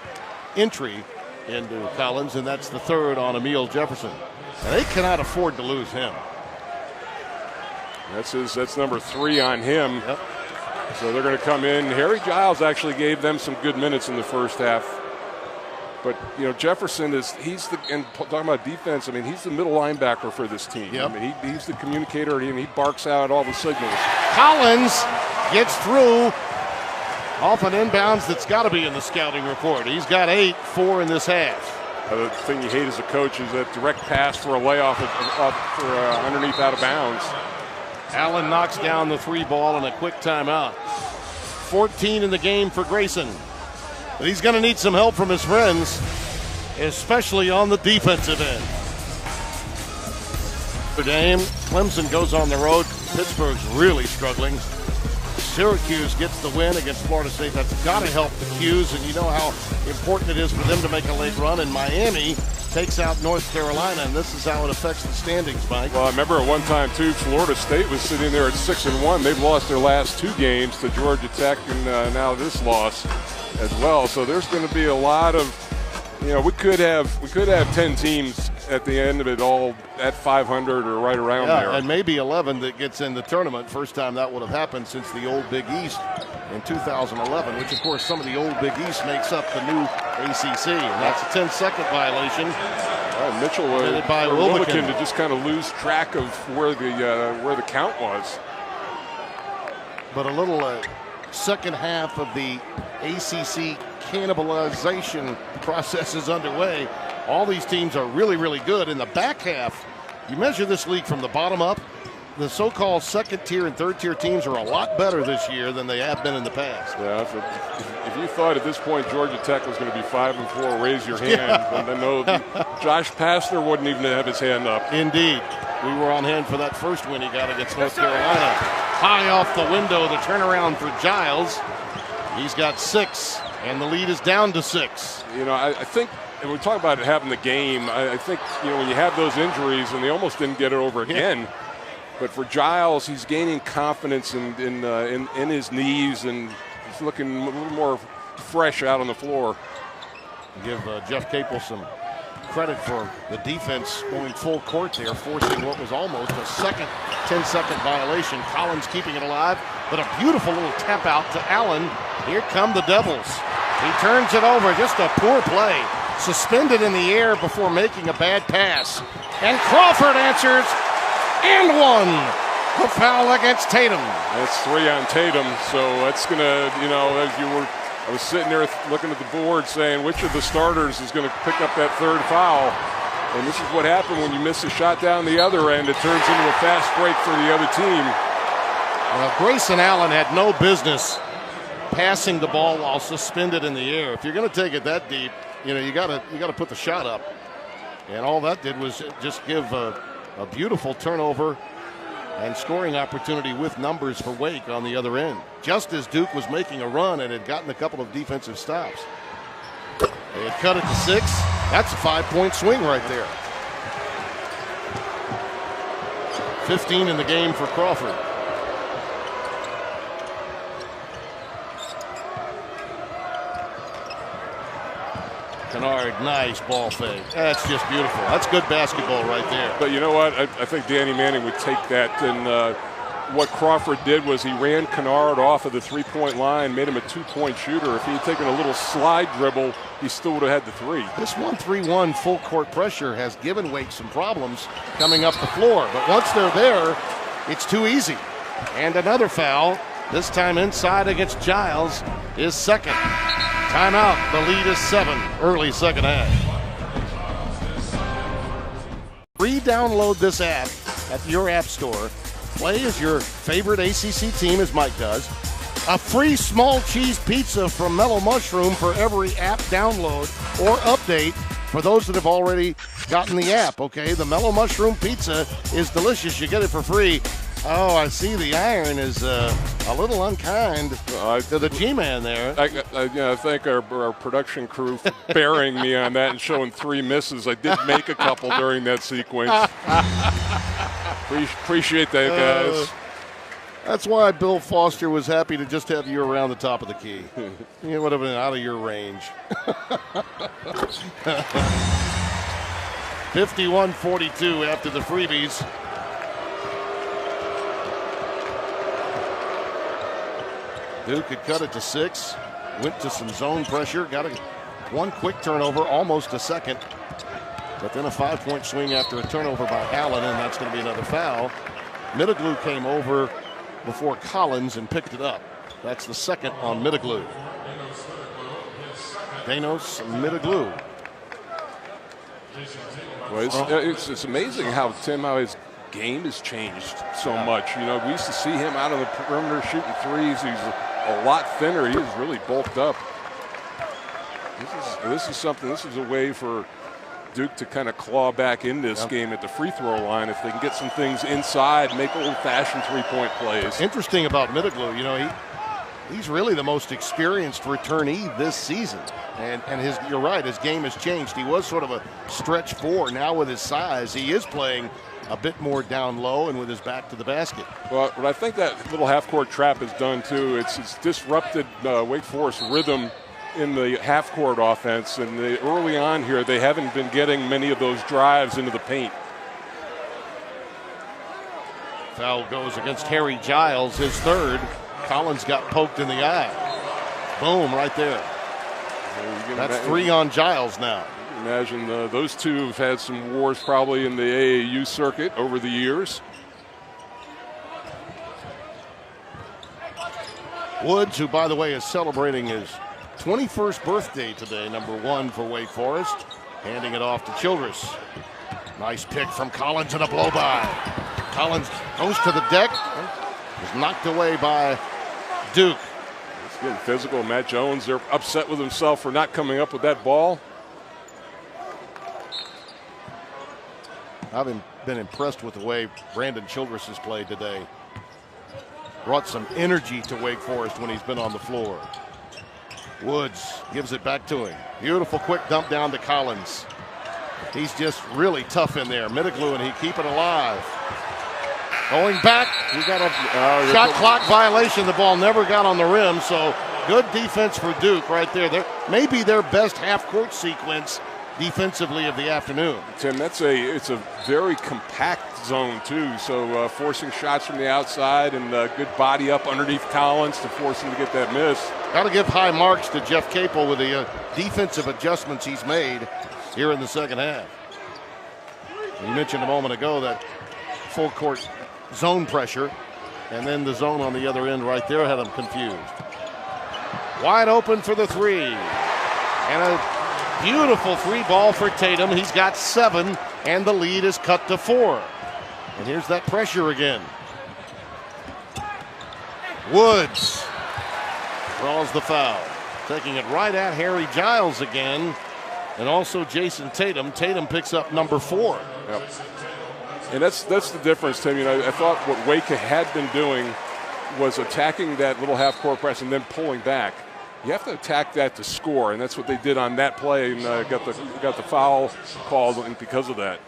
entry into Collins, and that's the 3rd on Emile Jefferson. And they cannot afford to lose him. That's number 3 on him. Yep. So they're going to come in. Harry Giles actually gave them some good minutes in the first half. But, Jefferson and talking about defense, I mean, he's the middle linebacker for this team. Yep. I mean, he's the communicator, and he barks out all the signals. Collins gets through off an inbounds that's got to be in the scouting report. He's got 8, 4 in this half. The thing you hate as a coach is that direct pass for a layoff for underneath out of bounds. Allen knocks down the 3 ball and a quick timeout. 14 in the game for Grayson. But he's going to need some help from his friends, especially on the defensive end. The game, Clemson goes on the road. Pittsburgh's really struggling. Syracuse gets the win against Florida State. That's got to help the Qs, and you know how important it is for them to make a late run. And Miami takes out North Carolina, and this is how it affects the standings, Mike. Well, I remember at one time, too, Florida State was sitting there at 6-1. They've lost their last 2 games to Georgia Tech, and now this loss as well. So there's going to be a lot of, we could have 10 teams at the end of it all at 500 or right around there. And maybe 11 that gets in the tournament. First time that would have happened since the old Big East in 2011, which, of course, some of the old Big East makes up the new ACC. And that's a 10-second violation. Mitchell by Wilbekin to just kind of lose track of where the count was. But a little second half of the ACC cannibalization process is underway. All these teams are really, really good. In the back half, you measure this league from the bottom up, the so-called second-tier and third-tier teams are a lot better this year than they have been in the past. Yeah, if you thought at this point Georgia Tech was going to be 5-4, raise your hand. And then no, Josh Pastner wouldn't even have his hand up. Indeed. We were on hand for that first win he got against North Carolina. High off the window, the turnaround for Giles. He's got 6, and the lead is down to 6. I think, and we talk about it having the game, I think, when you have those injuries, and they almost didn't get it over again. Yeah. But for Giles, he's gaining confidence in his knees, and he's looking a little more fresh out on the floor. Give Jeff Capel some credit for the defense going full court there, forcing what was almost a second 10-second violation. Collins keeping it alive, but a beautiful little tap out to Allen. Here come the Devils. He turns it over, just a poor play. Suspended in the air before making a bad pass. And Crawford answers, and 1. The foul against Tatum. That's 3 on Tatum, so that's going to, I was sitting there looking at the board saying which of the starters is going to pick up that 3rd foul. And this is what happened when you miss a shot down the other end. It turns into a fast break for the other team. Well, Grayson Allen had no business passing the ball while suspended in the air. If you're going to take it that deep, you got to put the shot up. And all that did was just give a beautiful turnover and scoring opportunity with numbers for Wake on the other end, just as Duke was making a run and had gotten a couple of defensive stops. They had cut it to 6. That's a 5-point swing right there. 15 in the game for Crawford. Kennard, nice ball fake. That's just beautiful. That's good basketball right there. But you know what? I think Danny Manning would take that. And what Crawford did was he ran Kennard off of the three-point line, made him a two-point shooter. If he had taken a little slide dribble, he still would have had the three. This 1-3-1 full court pressure has given Wake some problems coming up the floor. But once they're there, it's too easy. And another foul, this time inside against Giles, is second. Timeout. The lead is 7. Early second half. Re-download this app at your app store. Play as your favorite ACC team, as Mike does. A free small cheese pizza from Mellow Mushroom for every app download or update for those that have already gotten the app, okay? The Mellow Mushroom pizza is delicious. You get it for free. Oh, I see the iron is a little unkind to the G-Man there. I thank our production crew for bearing me on that and showing 3 misses. I did make a couple during that sequence. Appreciate that, guys. That's why Bill Foster was happy to just have you around the top of the key. You would have been out of your range. 51-42 after the freebies. Duke had cut it to 6, went to some zone pressure, got one quick turnover, almost a second, but then a 5-point swing after a turnover by Allen, and that's going to be another foul. Middleglue came over before Collins and picked it up. That's the second on Middleglue. Danos Middleglue. Well, it's amazing how his game has changed so much. We used to see him out on the perimeter shooting threes. He's a lot thinner. He is really bulked up. This is a way for Duke to kind of claw back in this game at the free throw line if they can get some things inside, make old-fashioned three-point plays. Interesting about Middleglue, he's really the most experienced returnee this season. And you're right, his game has changed. He was sort of a stretch 4. Now with his size, he is playing a bit more down low and with his back to the basket. Well, what I think that little half-court trap has done, too, it's disrupted Wake Forest rhythm in the half-court offense. And early on here, they haven't been getting many of those drives into the paint. Foul goes against Harry Giles, his third. Collins got poked in the eye. Boom, right there. That's 3 on Giles now. Imagine those two have had some wars probably in the AAU circuit over the years. Woods, who, by the way, is celebrating his 21st birthday today, number 1 for Wake Forest, handing it off to Childress. Nice pick from Collins and a blow-by. Collins goes to the deck, is knocked away by Duke. It's getting physical. Matt Jones, they're upset with himself for not coming up with that ball. I've been impressed with the way Brandon Childress has played today. Brought some energy to Wake Forest when he's been on the floor. Woods gives it back to him. Beautiful quick dump down to Collins. He's just really tough in there. Middleglue, and he keep it alive. Going back, he got a shot clock violation. The ball never got on the rim, so good defense for Duke right there. Maybe their best half-court sequence defensively of the afternoon. Tim, it's a very compact zone too, so forcing shots from the outside and good body up underneath Collins to force him to get that miss. Got to give high marks to Jeff Capel with the defensive adjustments he's made here in the second half. You mentioned a moment ago that full court zone pressure, and then the zone on the other end right there had him confused. Wide open for the 3, and a beautiful 3 ball for Tatum. He's got 7, and the lead is cut to 4. And here's that pressure again. Woods. draws the foul. Taking it right at Harry Giles again, and also Jason Tatum. Tatum picks up number 4. Yep. And that's the difference, Tim. I thought what Wake had been doing was attacking that little half-court press and then pulling back. You have to attack that to score, and that's what they did on that play, and got the foul called because of that.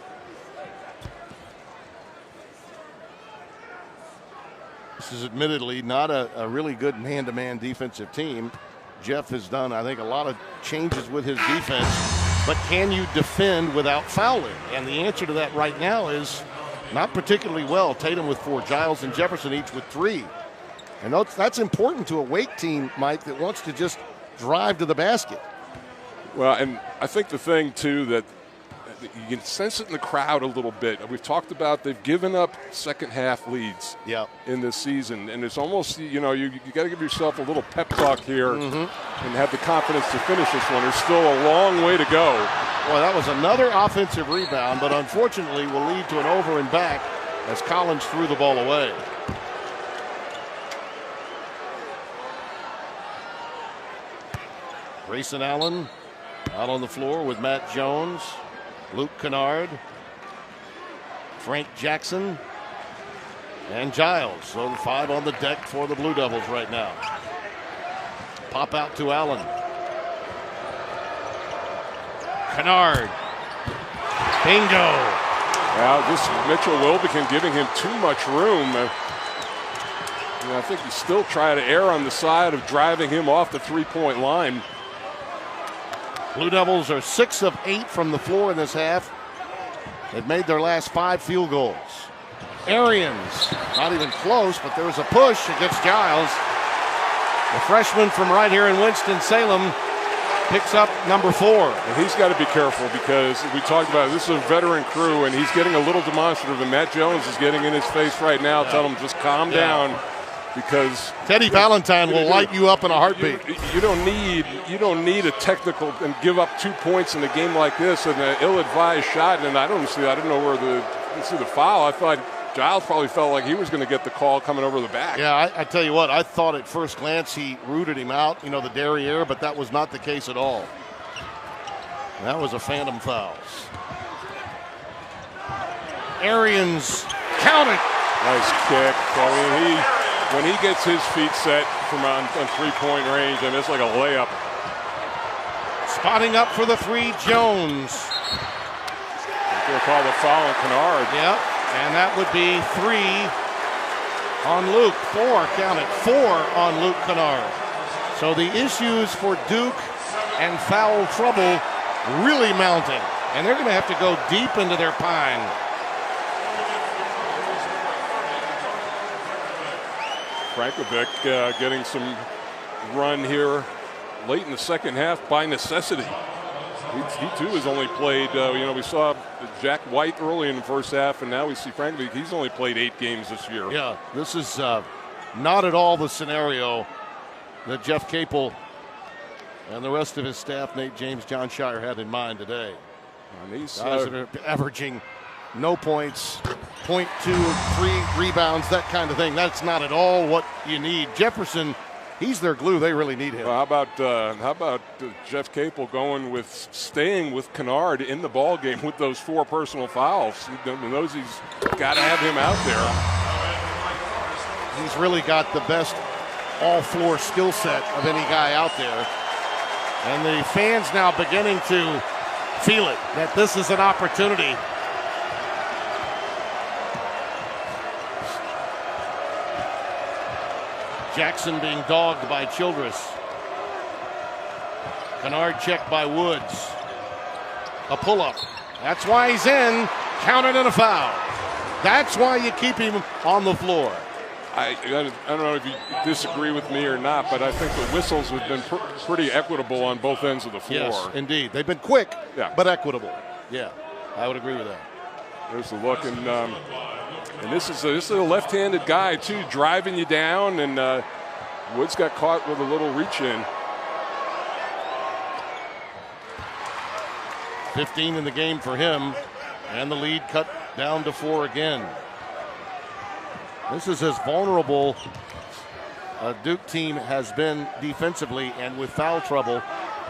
This is admittedly not a really good man-to-man defensive team. Jeff has done, I think, a lot of changes with his defense, but can you defend without fouling? And the answer to that right now is not particularly well. Tatum with 4, Giles and Jefferson each with 3. And that's important to a Wake team, Mike, that wants to just drive to the basket. Well, and I think the thing, too, that you can sense it in the crowd a little bit. We've talked about they've given up second-half leads in this season. And it's almost, you got to give yourself a little pep talk here and have the confidence to finish this one. There's still a long way to go. Well, that was another offensive rebound, but unfortunately will lead to an over and back as Collins threw the ball away. Grayson Allen out on the floor with Matt Jones, Luke Kennard, Frank Jackson, and Giles. So the 5 on the deck for the Blue Devils right now. Pop out to Allen. Kennard. Bingo. Well, this Mitchell Wilbekin giving him too much room. I think he's still trying to err on the side of driving him off the three-point line. Blue Devils are 6 of 8 from the floor in this half. They've made their last 5 field goals. Arians, not even close, but there was a push against Giles. The freshman from right here in Winston-Salem picks up number 4. And he's got to be careful because we talked about it, this is a veteran crew, and he's getting a little demonstrative, and Matt Jones is getting in his face right now, telling him just calm down. Because Teddy Valentine will light you up in a heartbeat. You don't need a technical and give up 2 points in a game like this and an ill-advised shot. And I don't know where the foul. I thought Giles probably felt like he was going to get the call coming over the back. Yeah, I tell you what, I thought at first glance he rooted him out, the derriere, but that was not the case at all. That was a phantom foul. Arians counted. Nice kick. When he gets his feet set from on three-point range, and it's like a layup. Spotting up for the 3, Jones. They'll call the foul on Kennard. Yep, and that would be 3 on Luke. 4, count it, 4 on Luke Kennard. So the issues for Duke and foul trouble really mounting, and they're going to have to go deep into their pine. Frankovic getting some run here late in the second half by necessity. He too has only played, we saw Jack White early in the first half, and now we see Frankovic. He's only played 8 games this year. Yeah, this is not at all the scenario that Jeff Capel and the rest of his staff, Nate James, John Shire, had in mind today. And these guys that are averaging no points, 0.2, 3 rebounds, that kind of thing. That's not at all what you need. Jefferson, he's their glue. They really need him. Well, how about Jeff Capel staying with Kennard in the ball game with those 4 personal fouls? He knows he's got to have him out there. He's really got the best all-floor skill set of any guy out there. And the fans now beginning to feel it, that this is an opportunity. Jackson being dogged by Childress. Kennard checked by Woods. A pull-up. That's why he's in. Counted and a foul. That's why you keep him on the floor. I don't know if you disagree with me or not, but I think the whistles have been pretty equitable on both ends of the floor. Yes, indeed. They've been quick, but equitable. Yeah, I would agree with that. There's the look, and this is a left-handed guy, too, driving you down, and Woods got caught with a little reach-in. 15 in the game for him, and the lead cut down to 4 again. This is as vulnerable Duke team has been defensively and with foul trouble,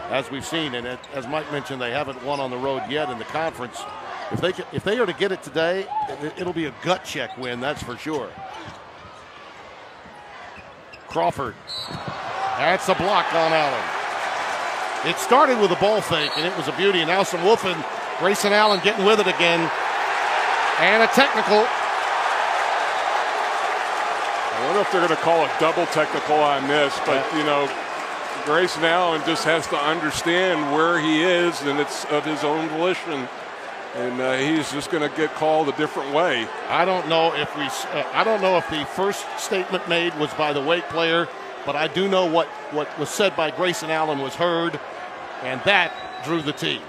as we've seen. And as Mike mentioned, they haven't won on the road yet in the conference. If they are to get it today, it'll be a gut check win, that's for sure. Crawford. That's a block on Allen. It started with a ball fake, and it was a beauty. And now some woofing. Grayson Allen getting with it again. And a technical. I wonder if they're going to call a double technical on this, but, Grayson Allen just has to understand where he is, and it's of his own volition. And he's just going to get called a different way. I don't know if the first statement made was by the Wake player, but I do know what was said by Grayson Allen was heard, and that drew the tee.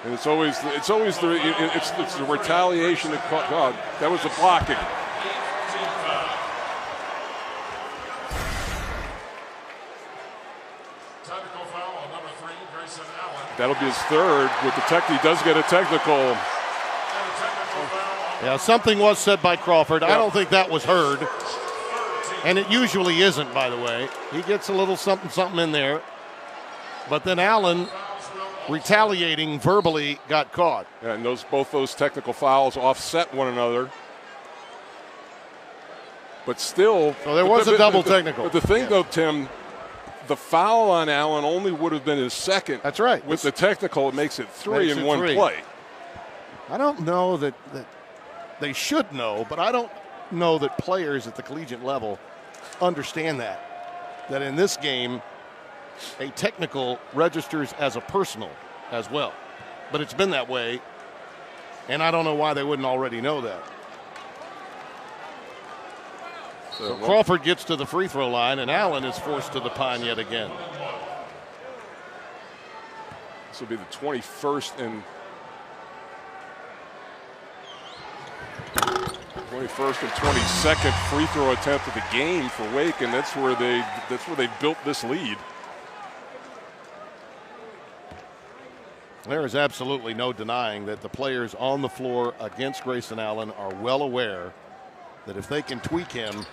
And it's always the retaliation that God, that was a blocking. That'll be his third. With the he does get a technical. Yeah, something was said by Crawford. I don't think that was heard. And it usually isn't, by the way. He gets a little something in there. But then Allen, retaliating verbally, got caught. Yeah, and both those technical fouls offset one another. But still. So there was a double technical. But the thing, though, Tim, the foul on Allen only would have been his second. That's right. With the technical, it makes it three in one play. I don't know that they should know, but I don't know that players at the collegiate level understand that in this game, a technical registers as a personal as well. But it's been that way, and I don't know why they wouldn't already know that. So Crawford gets to the free throw line, and Allen is forced to the pine yet again. This will be the 21st and 22nd free throw attempt of the game for Wake, and that's where they built this lead. There is absolutely no denying that the players on the floor against Grayson Allen are well aware that if they can tweak him,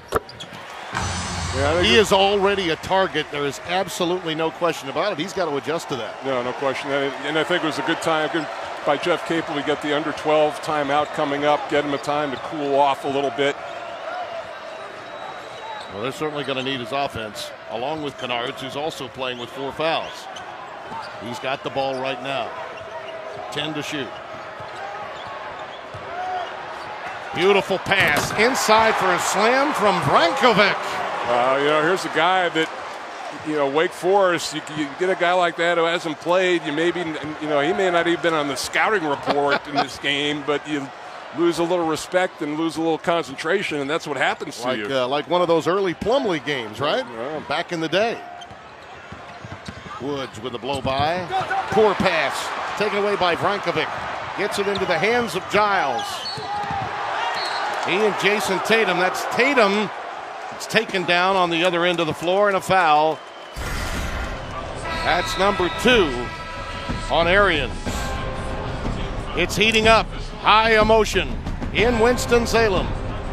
he is already a target. There is absolutely no question about it. He's got to adjust to that. No question. And I think it was a good time by Jeff Capel to get the under 12 timeout coming up, get him a time to cool off a little bit. Well, they're certainly going to need his offense, along with Kennards, who's also playing with 4 fouls. He's got the ball right now. 10 to shoot. Beautiful pass inside for a slam from Brankovic. Here's a guy that, Wake Forest, you get a guy like that who hasn't played, he may not even been on the scouting report in this game, but you lose a little respect and lose a little concentration, and that's what happens to you. Like one of those early Plumlee games, right? Yeah. Back in the day. Woods with a blow-by. Poor pass. Taken away by Brankovic. Gets it into the hands of Giles. He and Jason Tatum. That's Tatum. It's taken down on the other end of the floor, and a foul. That's number 2 on Arians. It's heating up. High emotion in Winston-Salem.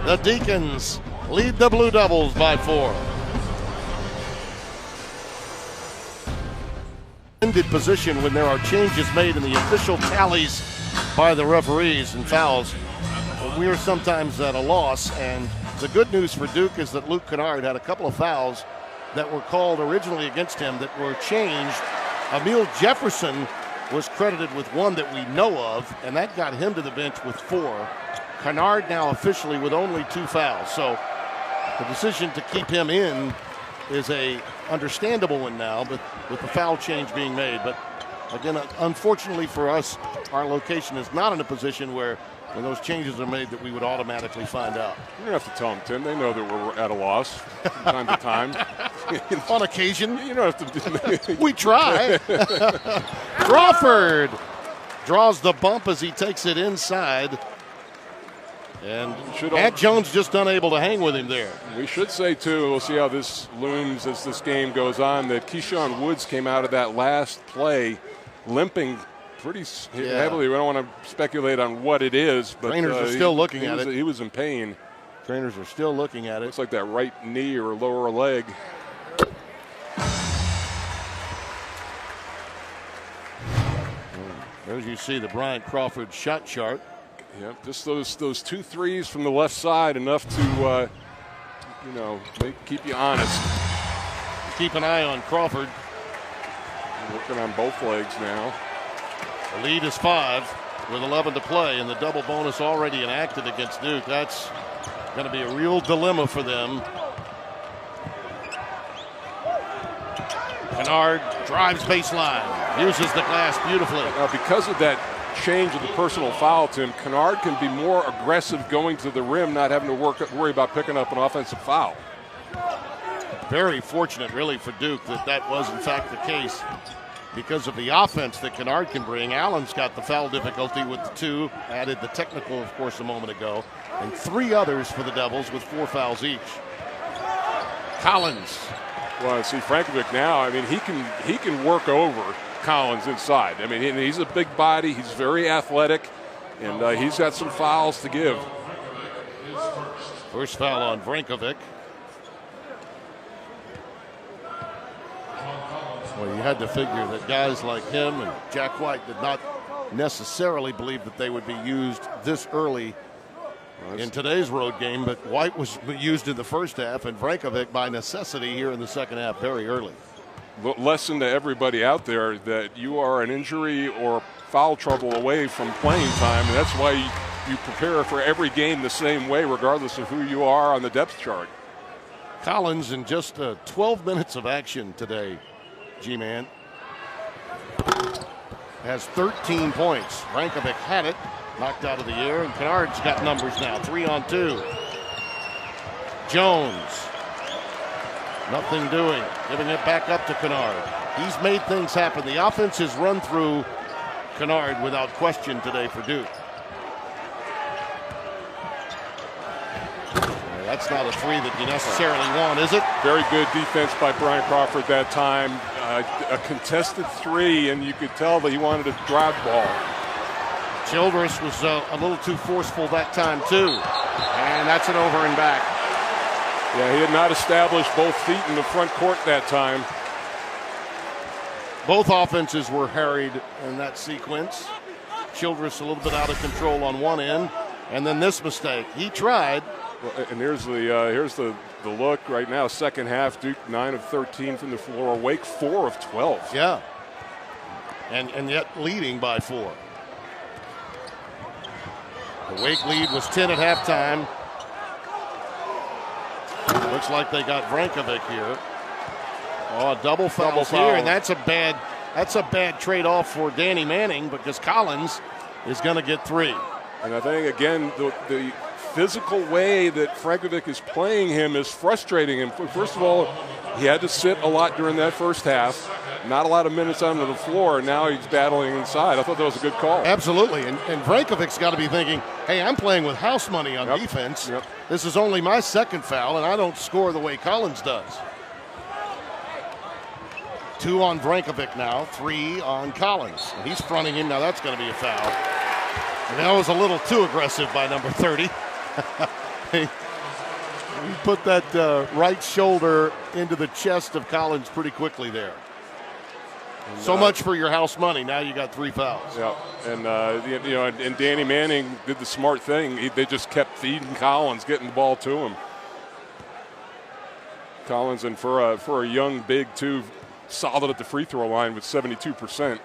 The Deacons lead the Blue Devils by 4. Ended position when there are changes made in the official tallies by the referees and fouls. We are sometimes at a loss, and the good news for Duke is that Luke Kennard had a couple of fouls that were called originally against him that were changed. Emil Jefferson was credited with one that we know of, and that got him to the bench with 4. Kennard now officially with only 2 fouls. So the decision to keep him in is a understandable one now, but with the foul change being made. But again, unfortunately for us, our location is not in a position where when those changes are made that we would automatically find out. You don't have to tell them, Tim. They know that we're at a loss from time to time. On occasion. You don't have to. We try. Crawford draws the bump as he takes it inside. And Matt Jones just unable to hang with him there. We should say, too, we'll see how this looms as this game goes on, that Keyshawn Woods came out of that last play limping pretty heavily. We don't want to speculate on what it is, but trainers are still looking at it. He was in pain. Trainers are still looking at it. Looks like that right knee or lower leg. As you see the Bryant Crawford shot chart. Yep, just those 2 threes from the left side, enough to keep you honest. Keep an eye on Crawford. Working on both legs now. The lead is 5 with 11 to play, and the double bonus already enacted against Duke. That's going to be a real dilemma for them. Kennard drives baseline, uses the glass beautifully. Because of that change of the personal foul, Tim, Kennard can be more aggressive going to the rim, not having to worry about picking up an offensive foul. Very fortunate, really, for Duke that was, in fact, the case. Because of the offense that Kennard can bring, Allen's got the foul difficulty with the 2, added the technical, of course, a moment ago, and 3 others for the Devils with 4 fouls each. Collins. Well, see, Frankovic now, I mean, he can work over Collins inside. I mean, he's a big body, he's very athletic, and he's got some fouls to give. First foul on Frankovic. Well, you had to figure that guys like him and Jack White did not necessarily believe that they would be used this early in today's road game, but White was used in the first half and Frankovic by necessity here in the second half very early. Lesson to everybody out there that you are an injury or foul trouble away from playing time, and that's why you prepare for every game the same way regardless of who you are on the depth chart. Collins in just 12 minutes of action today, G-Man, has 13 points. Frankovic had it, knocked out of the air, and Kennard's got numbers now, 3 on 2. Jones, nothing doing, giving it back up to Kennard. He's made things happen. The offense has run through Kennard without question today for Duke. That's not a 3 that you necessarily want, is it? Very good defense by Bryant Crawford that time. A contested 3, and you could tell that he wanted to drive the ball. Childress was a little too forceful that time, too. And that's an over and back. Yeah, he had not established both feet in the front court that time. Both offenses were harried in that sequence. Childress a little bit out of control on one end, and then this mistake. He tried. Well, and here's the look right now. Second half, Duke 9 of 13 from the floor. Wake 4 of 12. Yeah, and yet leading by 4. The Wake lead was 10 at halftime. Looks like they got Frankovic here. Oh, double foul here, and that's a bad trade-off for Danny Manning because Collins is going to get 3. And I think again the physical way that Frankovic is playing him is frustrating him. First of all, he had to sit a lot during that first half. Not a lot of minutes onto the floor, and now he's battling inside. I thought that was a good call. Absolutely, and Frankovic's got to be thinking, hey, I'm playing with house money on defense. Yep. This is only my second foul, and I don't score the way Collins does. 2 on Frankovic now, 3 on Collins. And he's fronting him. Now that's going to be a foul. And that was a little too aggressive by number 30. He put that right shoulder into the chest of Collins pretty quickly there. So much for your house money. Now you got 3 fouls. Yeah, and and Danny Manning did the smart thing. They just kept feeding Collins, getting the ball to him. Collins, and for a young big too, solid at the free throw line with 72%.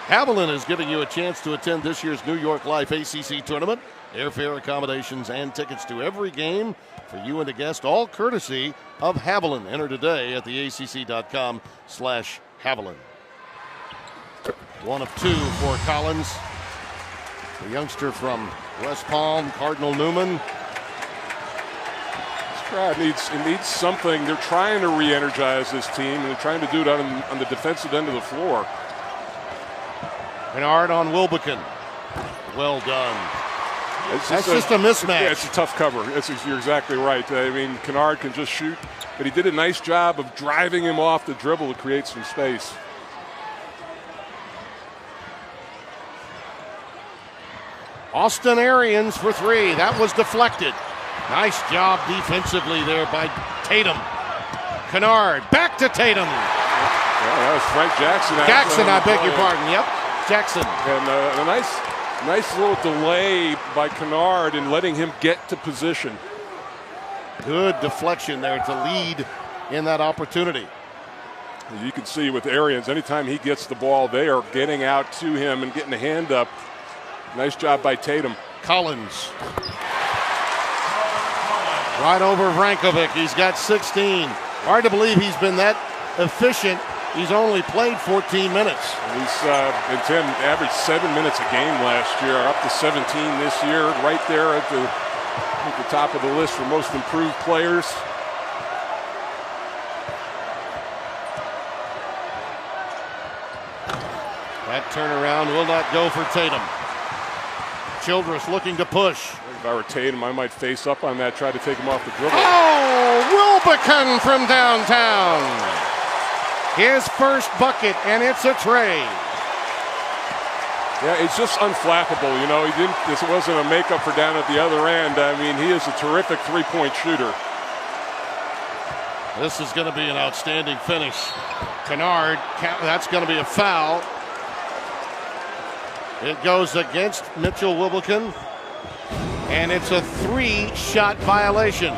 Haviland is giving you a chance to attend this year's New York Life ACC tournament. Airfare, accommodations, and tickets to every game for you and a guest, all courtesy of Haviland. Enter today at theacc.com/Haviland. 1 of 2 for Collins, the youngster from West Palm, Cardinal Newman. This crowd needs something. They're trying to re-energize this team, and they're trying to do it on the defensive end of the floor. Kennard on Wilbekin. Well done. That's just a mismatch. Yeah, it's a tough cover. You're exactly right. I mean, Kennard can just shoot, but he did a nice job of driving him off the dribble to create some space. Austin Arians for three. That was deflected. Nice job defensively there by Tatum. Kennard back to Tatum. Yeah, that was Frank Jackson. Jackson, I beg your pardon. Yep, Jackson. And a nice little delay by Kennard in letting him get to position. Good deflection there to lead in that opportunity. You can see with Arians, anytime he gets the ball, they are getting out to him and getting a hand up. Nice job by Tatum. Collins. Right over Vrankovic. He's got 16. Hard to believe he's been that efficient. He's only played 14 minutes. And Tim averaged 7 minutes a game last year, up to 17 this year, right there at the top of the list for most improved players. That turnaround will not go for Tatum. Childress looking to push. If I were Tatum, I might face up on that, try to take him off the dribble. Oh, Wilbekin from downtown. His first bucket, and it's a tray. Yeah, it's just unflappable. You know, this wasn't a makeup for down at the other end. I mean, he is a terrific three-point shooter. This is going to be an outstanding finish. Kennard, that's going to be a foul. It goes against Mitchell Wilbekin, and it's a 3-shot violation.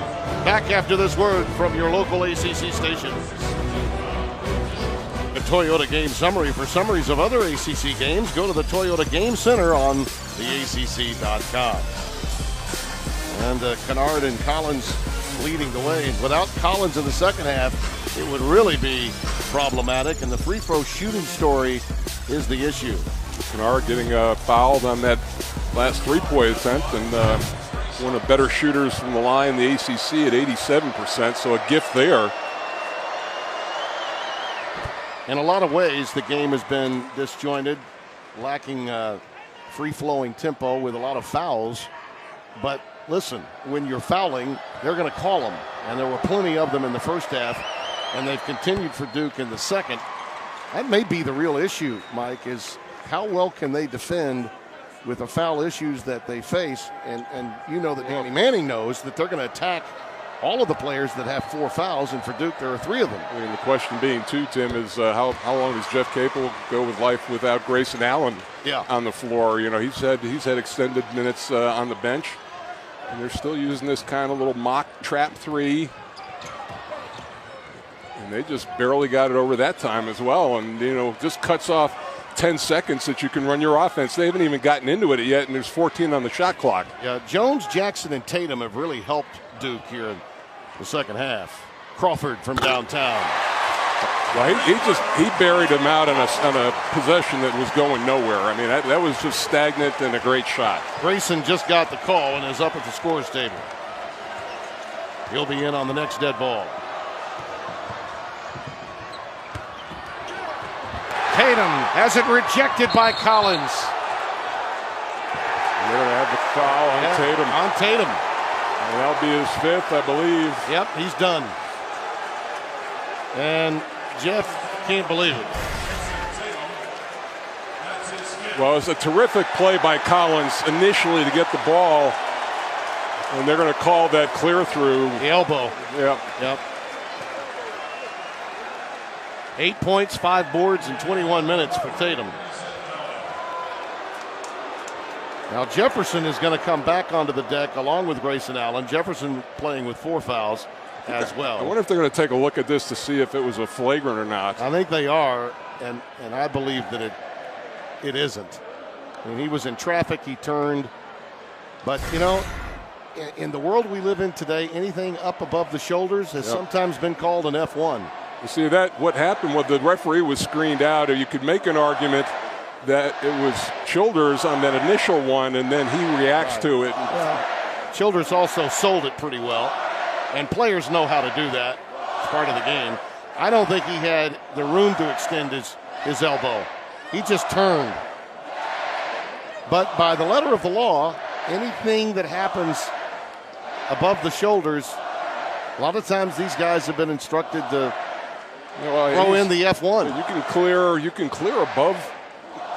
Back after this word from your local ACC stations. The Toyota Game Summary. For summaries of other ACC games, go to the Toyota Game Center on theacc.com. And Kennard and Collins leading the way. Without Collins in the second half, it would really be problematic, and the free throw shooting story is the issue. Kennard getting fouled on that last three-point attempt, and one of the better shooters from the line in the ACC at 87%, so a gift there. In a lot of ways, the game has been disjointed, lacking free-flowing tempo with a lot of fouls. But listen, when you're fouling, they're going to call them, and there were plenty of them in the first half, and they've continued for Duke in the second. That may be the real issue, Mike, is how well can they defend with the foul issues that they face? And you know that Danny Manning knows that they're going to attack all of the players that have 4 fouls, and for Duke there are 3 of them. I mean, the question being, too, Tim, is how long does Jeff Capel go with life without Grayson Allen on the floor? You know, he's had extended minutes on the bench, and they're still using this kind of little mock trap 3. And they just barely got it over that time as well, and, you know, just cuts off 10 seconds that you can run your offense. They haven't even gotten into it yet, and there's 14 on the shot clock. Yeah, Jones, Jackson, and Tatum have really helped Duke here in the second half. Crawford from downtown. Well, he buried him out on a possession that was going nowhere. I mean, that was just stagnant and a great shot. Grayson just got the call and is up at the scorer's table. He'll be in on the next dead ball. Tatum has it rejected by Collins. They're going to have the foul on Tatum. On Tatum. And that'll be his 5th, I believe. Yep, he's done. And Jeff can't believe it. Well, it's a terrific play by Collins initially to get the ball. And they're going to call that clear through. The elbow. Yep. 8 points, 5 boards in 21 minutes for Tatum. Now Jefferson is going to come back onto the deck along with Grayson Allen. Jefferson playing with 4 fouls as well. I wonder if they're going to take a look at this to see if it was a flagrant or not. I think they are, and I believe that it isn't. I mean, he was in traffic, he turned. But, you know, in the world we live in today, anything up above the shoulders has sometimes been called an F1. You see, what happened was the referee was screened out, or you could make an argument that it was Childers on that initial one, and then he reacts to it. Well, Childers also sold it pretty well, and players know how to do that. It's part of the game. I don't think he had the room to extend his elbow. He just turned. But by the letter of the law, anything that happens above the shoulders, a lot of times these guys have been instructed to throw in the F1. You can clear above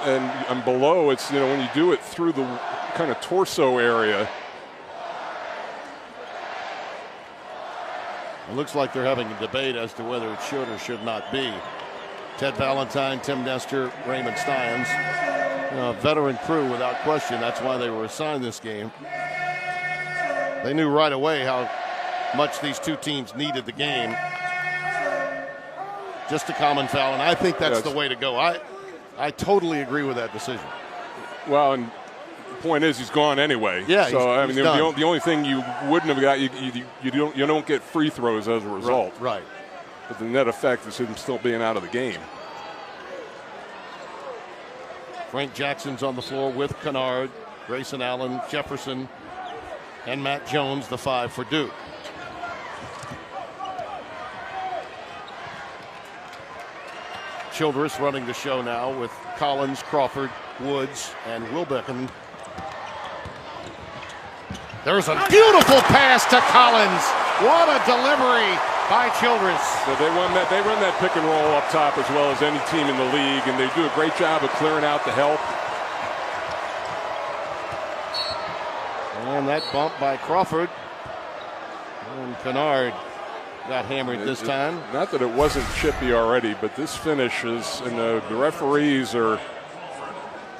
and below. It's, you know, when you do it through kind of torso area. It looks like they're having a debate as to whether it should or should not be. Ted Valentine, Tim Nestor, Raymond Steins. Veteran crew without question. That's why they were assigned this game. They knew right away how much these two teams needed the game. Just a common foul, and I think that's the way to go. I totally agree with that decision. Well, and the point is he's gone anyway. Yeah, so I mean, the only thing you wouldn't have got, you don't get free throws as a result. Right. But the net effect is him still being out of the game. Frank Jackson's on the floor with Kennard, Grayson Allen, Jefferson, and Matt Jones, the 5 for Duke. Childress running the show now with Collins, Crawford, Woods, and Wilbekin. There's a beautiful pass to Collins. What a delivery by Childress. So they run that pick and roll up top as well as any team in the league, and they do a great job of clearing out the help. And that bump by Crawford. And Kennard got hammered this time. Not that it wasn't chippy already, but this finish is, and the referees are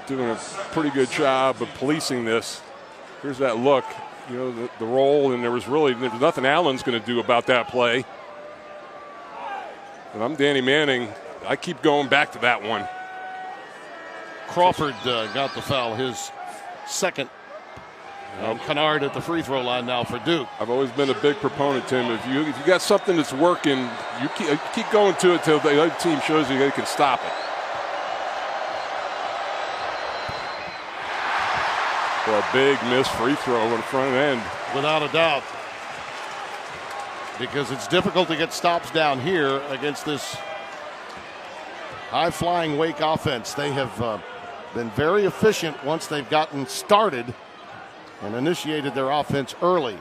doing a pretty good job of policing this. Here's that look, the roll, and there was nothing Allen's going to do about that play. And I'm Danny Manning. I keep going back to that one. Crawford got the foul, his second. And Kennard at the free throw line now for Duke. I've always been a big proponent, Tim. If you got something that's working, you keep going to it till the other team shows you they can stop it. Well, a big missed free throw on the front end. Without a doubt. Because it's difficult to get stops down here against this high-flying Wake offense. They have been very efficient once they've gotten started and initiated their offense early.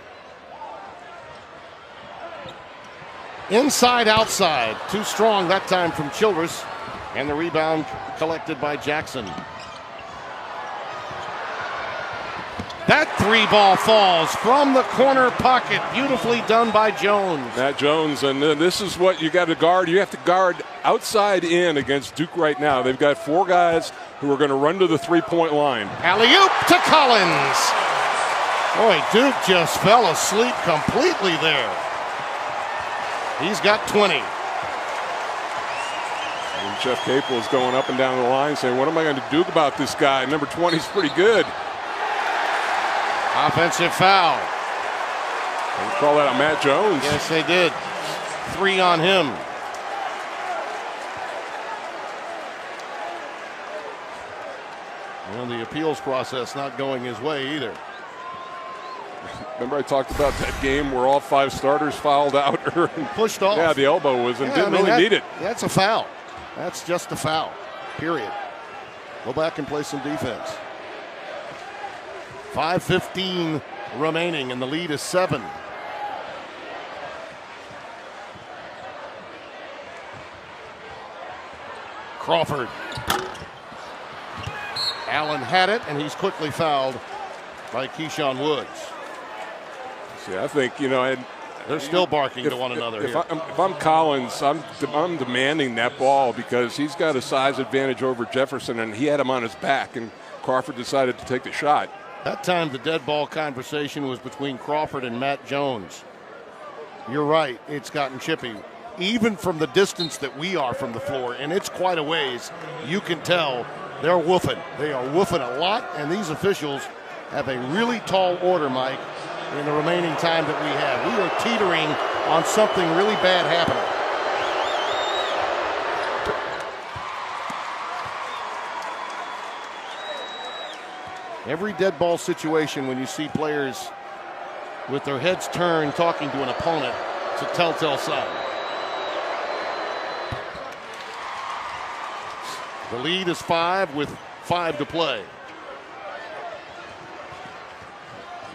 Inside, outside. Too strong that time from Childress. And the rebound collected by Jackson. That 3-ball falls from the corner pocket. Beautifully done by Jones. Matt Jones, and this is what you got to guard. You have to guard outside in against Duke right now. They've got 4 guys who are going to run to the 3-point line. Alley-oop to Collins. Boy, Duke just fell asleep completely there. He's got 20. And Jeff Capel is going up and down the line saying, what am I going to do about this guy? Number 20 is pretty good. Offensive foul. They call that on Matt Jones. Yes, they did. 3 on him. And the appeals process not going his way either. Remember I talked about that game where all 5 starters fouled out? Pushed off. Yeah, the elbow was, and didn't really need it. That's a foul. That's just a foul, period. Go back and play some defense. 5:15 remaining, and the lead is 7. Crawford. Allen had it, and he's quickly fouled by Keyshawn Woods. See, I think, they're still barking to one another here. If I'm Collins, I'm demanding that ball because he's got a size advantage over Jefferson, and he had him on his back, and Crawford decided to take the shot. That time the dead ball conversation was between Crawford and Matt Jones. You're right, it's gotten chippy. Even from the distance that we are from the floor, and it's quite a ways, you can tell they're woofing. They are woofing a lot, and these officials have a really tall order, Mike, in the remaining time that we have. We are teetering on something really bad happening. Every dead ball situation, when you see players with their heads turned talking to an opponent, it's a telltale sign. The lead is 5 with 5 to play.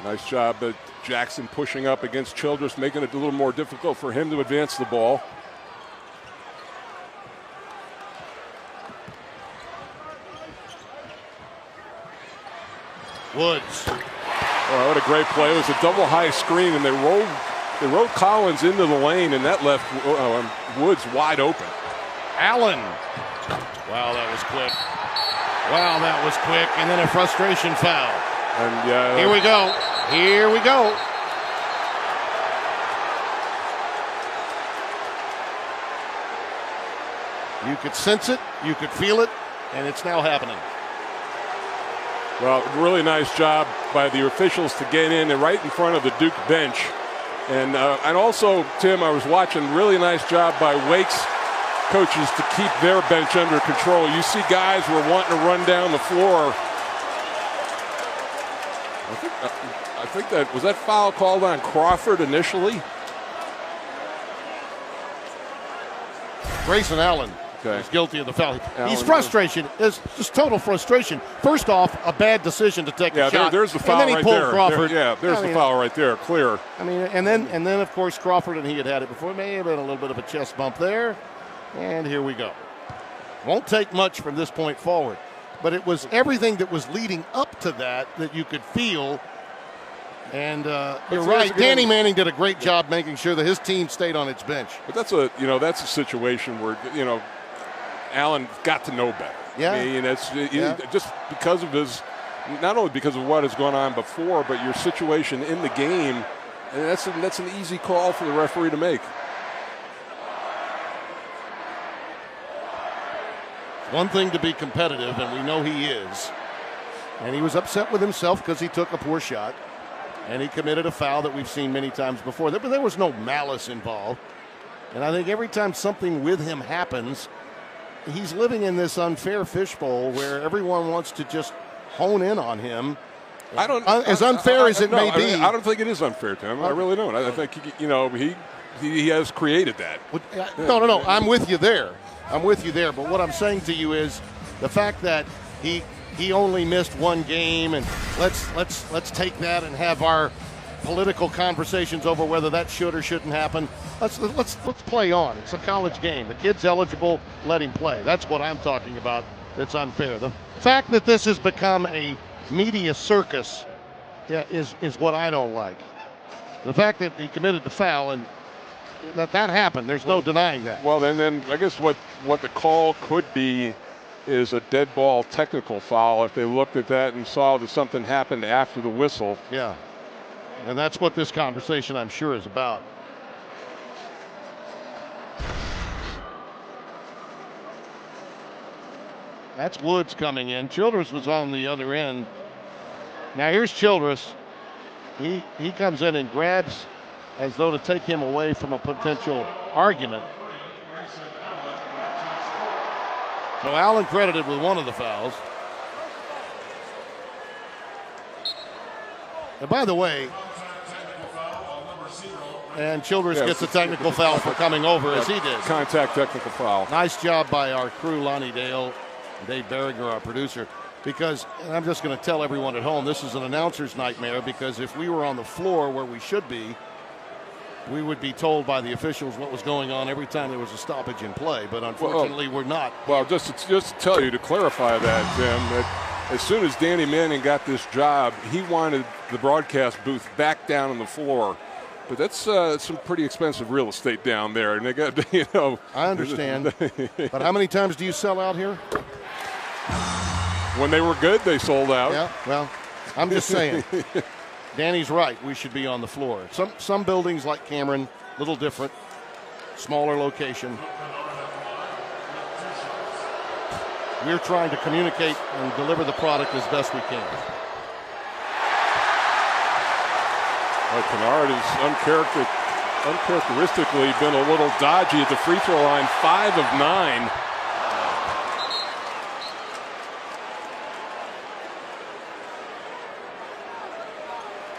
Nice job at Jackson pushing up against Childress, making it a little more difficult for him to advance the ball. Woods. Oh, what a great play. It was a double high screen, and they rolled Collins into the lane, and that left Woods wide open. Allen. Wow, that was quick. Wow, that was quick. And then a frustration foul. And here we go. Here we go. You could sense it, you could feel it, and it's now happening. Well, really nice job by the officials to get in and right in front of the Duke bench. And also, Tim, I was watching, really nice job by Wake's coaches to keep their bench under control. You see guys were wanting to run down the floor. I think was that foul called on Crawford initially? Grayson Allen is guilty of the foul. He's frustration. It's just total frustration. First off, a bad decision to take a shot. There's the foul and then he pulled Crawford. There's the foul right there, clear. I mean, and then of course Crawford, and he had it before. May have been a little bit of a chest bump there. And here we go. Won't take much from this point forward. But it was everything that was leading up to that you could feel. And you're right. Danny Manning did a great job making sure that his team stayed on its bench. But that's a situation where, Allen got to know better. Yeah. I mean, just because of not only because of what has gone on before, but your situation in the game. And that's an easy call for the referee to make. One thing to be competitive, and we know he is. And he was upset with himself because he took a poor shot. And he committed a foul that we've seen many times before. But there was no malice involved. And I think every time something with him happens, he's living in this unfair fishbowl where everyone wants to just hone in on him. As unfair as it may be. I don't think it is unfair to him. I really don't. I think he has created that. No. I'm with you there. But what I'm saying to you is the fact that he only missed one game, and let's take that and have our political conversations over whether that should or shouldn't happen. Let's play on. It's a college game. The kid's eligible. Let him play. That's what I'm talking about. That's unfair. The fact that this has become a media circus is what I don't like. The fact that he committed the foul and that happened. There's no denying that. Well, then I guess what the call could be is a dead ball technical foul if they looked at that and saw that something happened after the whistle. Yeah, and that's what this conversation, I'm sure, is about. That's Woods coming in. Childress was on the other end. Now here's Childress. He comes in and grabs as though to take him away from a potential argument. So Allen credited with one of the fouls. And by the way, and Childress gets a technical foul for coming over as he did. Contact technical foul. Nice job by our crew, Lonnie Dale, Dave Berringer, our producer. Because, and I'm just going to tell everyone at home, this is an announcer's nightmare, because if we were on the floor where we should be, we would be told by the officials what was going on every time there was a stoppage in play. But unfortunately, we're not. Well, just to tell you, to clarify that, Tim, that as soon as Danny Manning got this job, he wanted the broadcast booth back down on the floor. But that's some pretty expensive real estate down there. And they got, I understand. But how many times do you sell out here? When they were good, they sold out. Yeah, well, I'm just saying. Danny's right. We should be on the floor. Some buildings like Cameron, a little different, smaller location. We're trying to communicate and deliver the product as best we can. Kennard has uncharacteristically been a little dodgy at the free throw line, 5 of 9.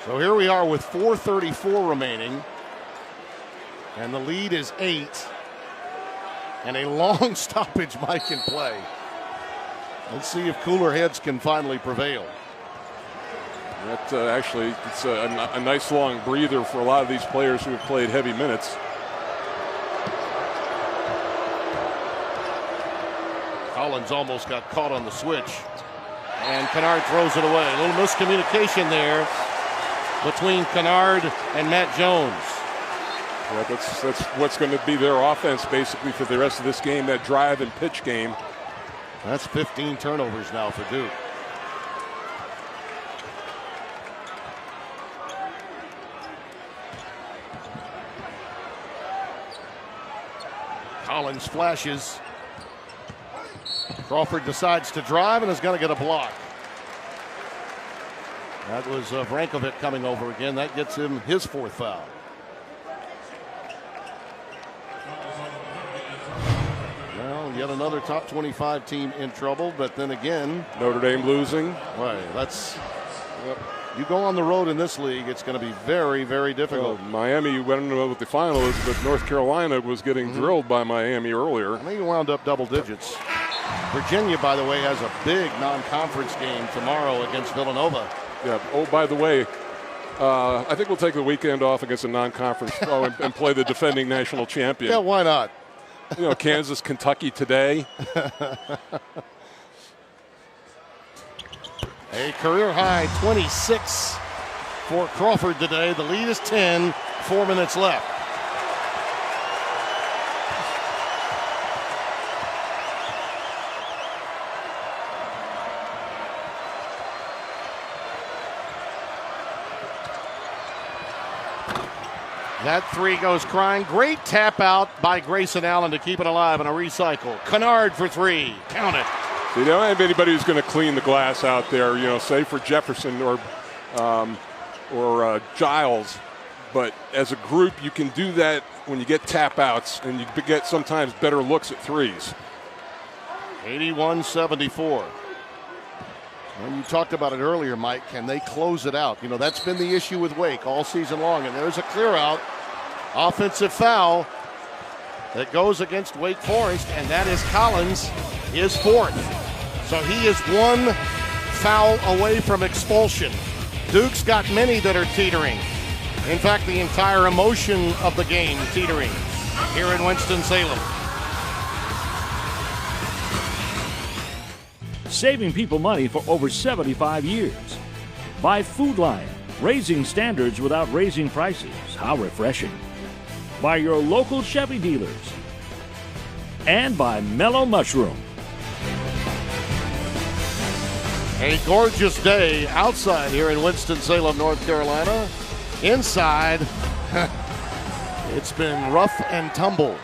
So here we are with 4:34 remaining, and the lead is 8, and a long stoppage might in play. Let's see if cooler heads can finally prevail. That actually, it's a nice long breather for a lot of these players who have played heavy minutes. Collins almost got caught on the switch. And Kennard throws it away. A little miscommunication there between Kennard and Matt Jones. Yeah, that's what's going to be their offense basically for the rest of this game, that drive and pitch game. That's 15 turnovers now for Duke. Collins flashes. Crawford decides to drive and is going to get a block. That was Brankovic coming over again. That gets him his 4th foul. Well, yet another top 25 team in trouble, but then again, Notre Dame losing. Right, you go on the road in this league, it's going to be very, very difficult. Well, Miami, you went into what the final is, but North Carolina was getting drilled by Miami earlier. I think he wound up double digits. Virginia, by the way, has a big non-conference game tomorrow against Villanova. Yeah. Oh, by the way, I think we'll take the weekend off against a non-conference and play the defending national champion. Yeah, why not? Kansas, Kentucky today. A career-high 26 for Crawford today. The lead is 10, 4 minutes left. That 3 goes crying. Great tap out by Grayson Allen to keep it alive on a recycle. Kennard for 3. Count it. See, they don't have anybody who's going to clean the glass out there, say for Jefferson or Giles. But as a group, you can do that when you get tap outs and you get sometimes better looks at threes. 81-74. And you talked about it earlier, Mike. Can they close it out? That's been the issue with Wake all season long. And there's a clear out. Offensive foul that goes against Wake Forest, and that is Collins, his 4th. So he is 1 foul away from expulsion. Duke's got many that are teetering. In fact, the entire emotion of the game teetering here in Winston-Salem. Saving people money for over 75 years. By Food Lion, raising standards without raising prices. How refreshing. By your local Chevy dealers. And by Mellow Mushroom. A gorgeous day outside here in Winston-Salem, North Carolina. Inside, it's been rough and tumble.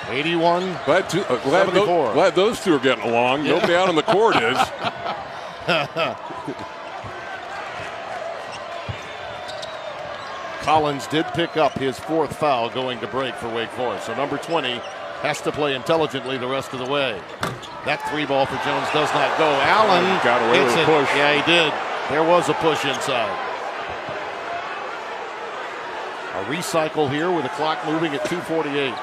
81, glad those two are getting along. Yeah. Nobody out on the court is. Collins did pick up his 4th foul going to break for Wake Forest. So number 20 has to play intelligently the rest of the way. That 3 ball for Jones does not go. Allen got away with a push. Yeah, he did. There was a push inside. A recycle here with the clock moving at 2:48.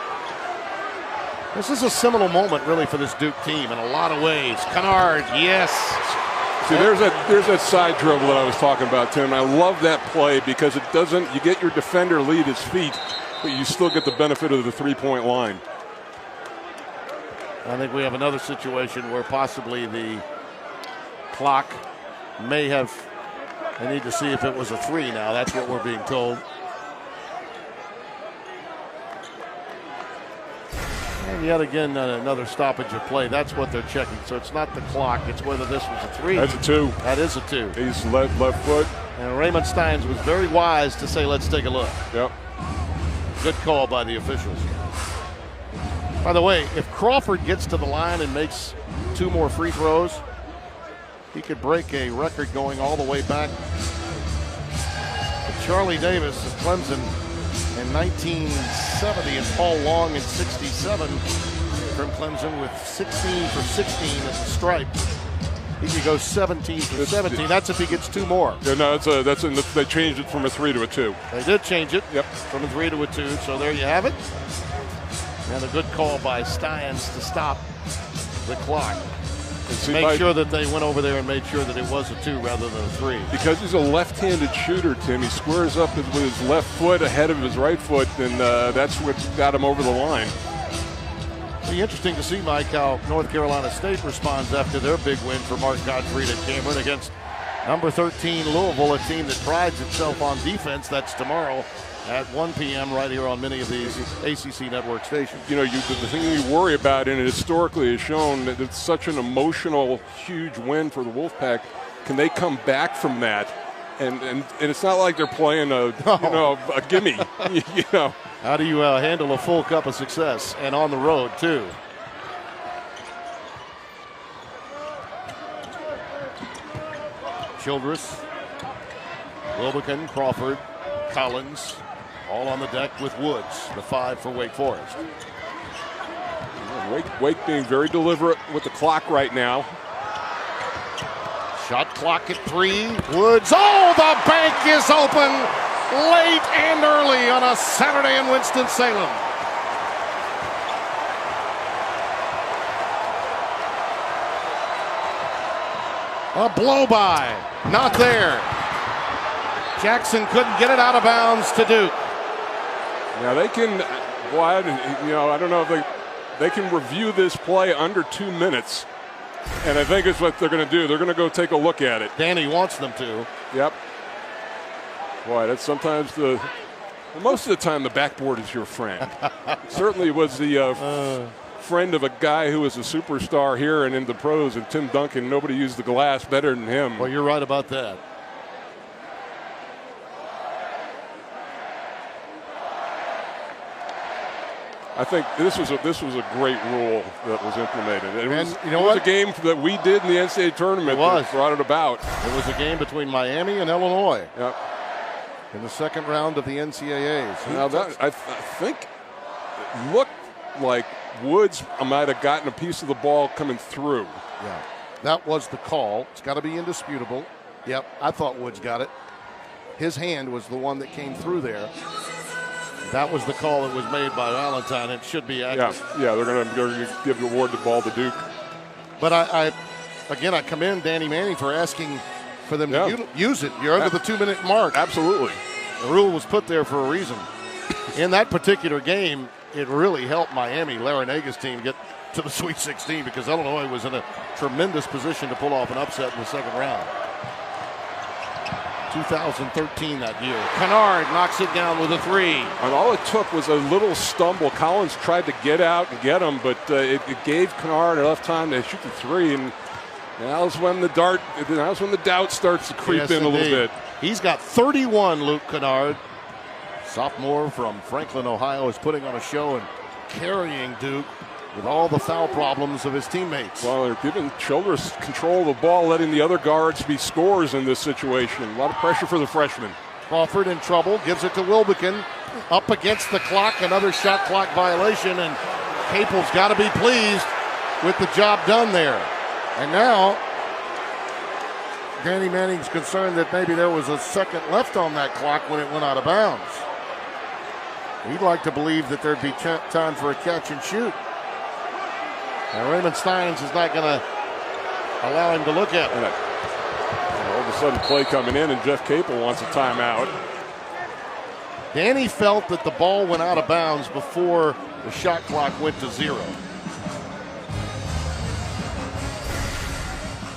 This is a seminal moment, really, for this Duke team in a lot of ways. Kennard, yes. See, there's that side dribble that I was talking about, Tim. I love that play because you get your defender lead his feet, but you still get the benefit of the 3-point line. I think we have another situation where possibly the clock may have, I need to see if it was a 3 now. That's what we're being told. And yet again, another stoppage of play. That's what they're checking. So it's not the clock. It's whether this was a 3. That's a 2. That is a 2. He's left foot. And Raymond Steins was very wise to say, let's take a look. Yep. Good call by the officials. By the way, if Crawford gets to the line and makes 2 more free throws, he could break a record going all the way back to Charlie Davis of Clemson in 1970 and Paul Long in 67 from Clemson with 16 for 16 at the stripe. He could go 17 for 17. That's if he gets 2 more. Yeah, no, they changed it from a 3 to a 2. They did change it. Yep. From a 3 to a 2. So there you have it. And a good call by Steins to stop the clock. Make sure that they went over there and made sure that it was a 2 rather than a 3. Because he's a left-handed shooter, Tim. He squares up with his left foot ahead of his right foot, and that's what got him over the line. It'll be interesting to see, Mike, how North Carolina State responds after their big win for Mark Gottfried at Cameron against number 13 Louisville, a team that prides itself on defense. That's tomorrow at 1 p.m. right here on many of these ACC network stations. You know, the thing you worry about, and it historically has shown that it's such an emotional, huge win for the Wolfpack. Can they come back from that? And it's not like they're playing a gimme. You know. How do you handle a full cup of success and on the road too? Childress, Wilbekin, Crawford, Collins, all on the deck with Woods, the 5 for Wake Forest. Wake being very deliberate with the clock right now. Shot clock at 3. Woods. Oh, the bank is open late and early on a Saturday in Winston-Salem. A blow by. Not there. Jackson couldn't get it out of bounds to Duke. Now they can, I don't know if they can review this play under 2 minutes. And I think it's what they're going to do. They're going to go take a look at it. Danny wants them to. Yep. Boy, that's sometimes most of the time the backboard is your friend. Certainly was the friend of a guy who was a superstar here and in the pros, and Tim Duncan. Nobody used the glass better than him. Well, you're right about that. I think this was a great rule that was implemented. It was a game that we did in the NCAA tournament that brought it about. It was a game between Miami and Illinois. Yep. In the second round of the NCAAs. Now I think it looked like Woods might have gotten a piece of the ball coming through. Yeah, that was the call. It's got to be indisputable. Yep, I thought Woods got it. His hand was the one that came through there. That was the call that was made by Valentine. It should be accurate. Yeah, they're going to give the award the ball to Duke. But I commend Danny Manning for asking for them to use it. You're under the 2-minute mark. Absolutely. The rule was put there for a reason. In that particular game, it really helped Miami, Larinaga's team, get to the Sweet 16 because Illinois was in a tremendous position to pull off an upset in the second round. 2013 that year. Kennard knocks it down with a 3. And all it took was a little stumble. Collins tried to get out and get him, but it gave Kennard enough time to shoot the 3. And that was when the doubt starts to creep in a little bit. He's got 31, Luke Kennard. Sophomore from Franklin, Ohio, is putting on a show and carrying Duke with all the foul problems of his teammates. Well, they're giving Childress control of the ball, letting the other guards be scorers in this situation. A lot of pressure for the freshman. Crawford in trouble, gives it to Wilbekin. Up against the clock, another shot clock violation, and Capel's got to be pleased with the job done there. And now, Danny Manning's concerned that maybe there was a second left on that clock when it went out of bounds. He'd like to believe that there'd be time for a catch and shoot. Now Raymond Steins is not going to allow him to look at it. All of a sudden play coming in, and Jeff Capel wants a timeout. Danny felt that the ball went out of bounds before the shot clock went to 0.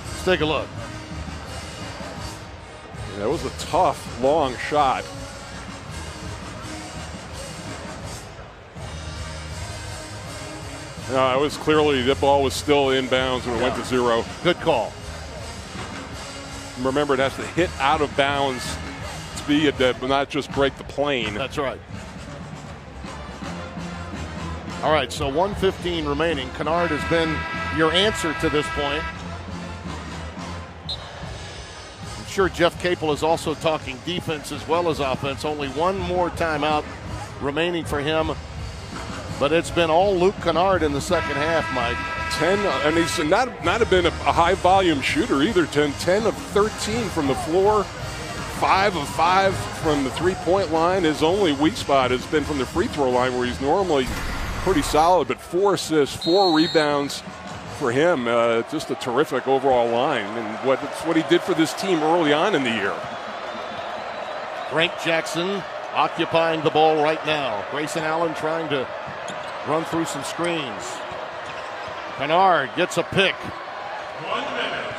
Let's take a look. That was a tough, long shot. No, it was clearly the ball was still inbounds when it went to 0. Good call. Remember, it has to hit out of bounds to be not just break the plane. That's right. All right, so 1:15 remaining. Kennard has been your answer to this point. I'm sure Jeff Capel is also talking defense as well as offense. Only one more timeout remaining for him. But it's been all Luke Kennard in the second half, Mike. 10, and he's not been a high-volume shooter either. 10 of 13 from the floor, 5 of 5 from the three-point line. His only weak spot has been from the free throw line, where he's normally pretty solid, but 4 assists, 4 rebounds for him. Just a terrific overall line, and it's what he did for this team early on in the year. Frank Jackson occupying the ball right now. Grayson Allen trying to run through some screens. Kennard gets a pick. 1 minute.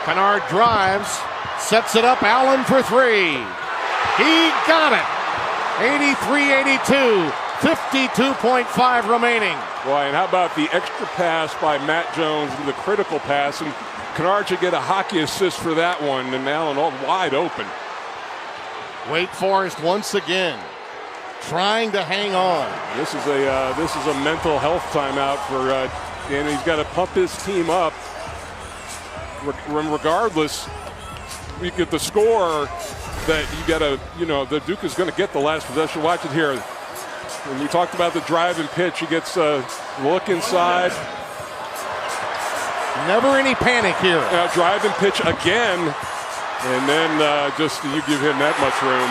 Kennard drives, sets it up. Allen for three. He got it. 83-82. 52.5 remaining. Boy, and how about the extra pass by Matt Jones, the critical pass, and Kennard should get a hockey assist for that one, and Allen all wide open. Wake Forest once again trying to hang on. This is a mental health timeout for Danny. He's got to pump his team up. Regardless, you get the score that you got to, the Duke is going to get the last possession. Watch it here. When we talked about the drive and pitch, he gets a look inside. Never any panic here. Drive and pitch again, and then just you give him that much room.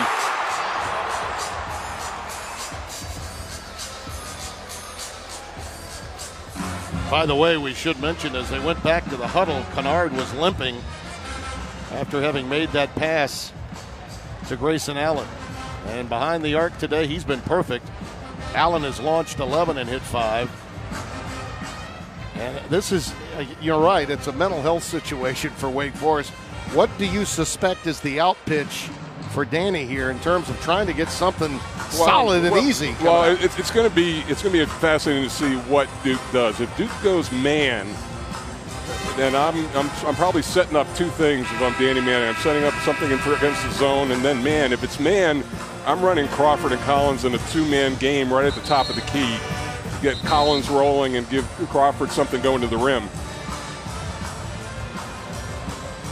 By the way, we should mention as they went back to the huddle, Kennard was limping after having made that pass to Grayson Allen. And behind the arc today, he's been perfect. Allen has launched 11 and hit 5. And this is, you're right, it's a mental health situation for Wake Forest. What do you suspect is the out pitch for Danny here in terms of trying to get something solid and easy? Well, it's going to be fascinating to see what Duke does. If Duke goes man, then I'm probably setting up two things if I'm Danny Manning. I'm setting up something against the zone, and then man. If it's man, I'm running Crawford and Collins in a two-man game right at the top of the key. Get Collins rolling and give Crawford something going to the rim.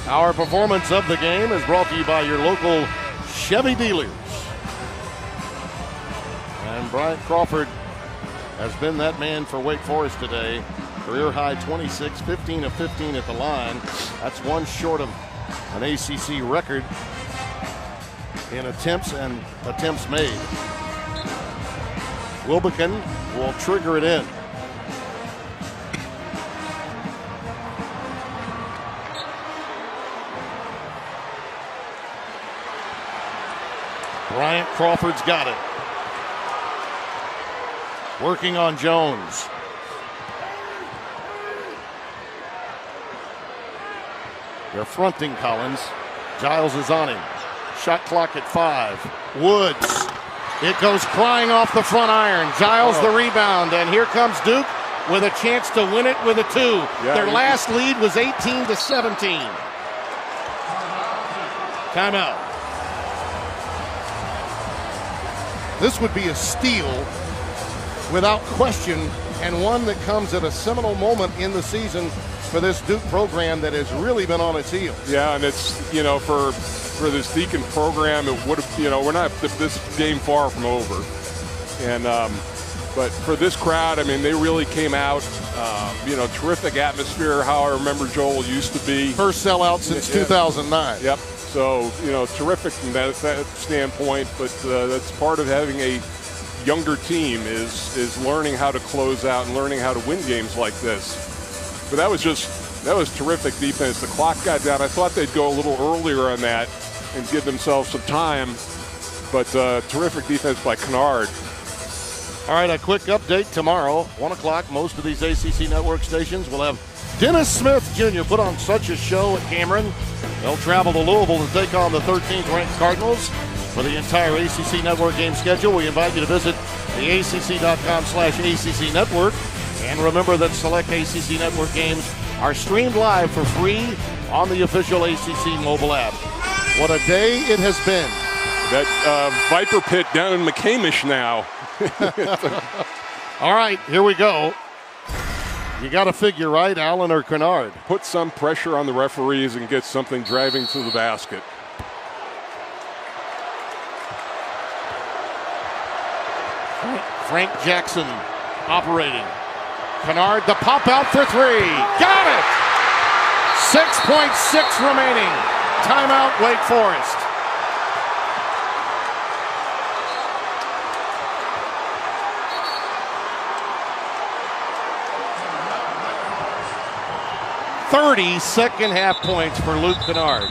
Our performance of the game is brought to you by your local Chevy dealers. And Bryant Crawford has been that man for Wake Forest today. Career high 26, 15 of 15 at the line. That's one short of an ACC record in attempts and attempts made. Wilbekin will trigger it in. Bryant Crawford's got it. Working on Jones. They're fronting Collins. Giles is on him. Shot clock at 5. Woods. It goes crying off the front iron. Giles the rebound, and here comes Duke with a chance to win it with a 2. Yeah, their last lead was 18-17. Timeout. This would be a steal without question, and one that comes at a seminal moment in the season for this Duke program that has really been on its heels. Yeah, and it's, for this Deacon program, it would have, we're not this game far from over. And, but for this crowd, I mean, they really came out, terrific atmosphere, how I remember Joel used to be. First sellout since 2009. Yep. So, terrific from that standpoint, but that's part of having a younger team is learning how to close out and learning how to win games like this. But that was terrific defense. The clock got down. I thought they'd go a little earlier on that and give themselves some time, but terrific defense by Kennard. All right, a quick update tomorrow, 1 o'clock. Most of these ACC network stations will have Dennis Smith Jr. put on such a show at Cameron. They'll travel to Louisville to take on the 13th ranked Cardinals. For the entire ACC network game schedule, we invite you to visit the ACC.com/ACC network. And remember that select ACC network games are streamed live for free on the official ACC mobile app. What a day it has been. That Viper Pit down in McCamish now. All right, here we go. You got to figure, right, Allen or Kennard? Put some pressure on the referees and get something driving to the basket. Frank Jackson operating. Kennard, the pop out for 3. Got it! 6.6 remaining. Timeout, Wake Forest. Second half points for Luke Kennard.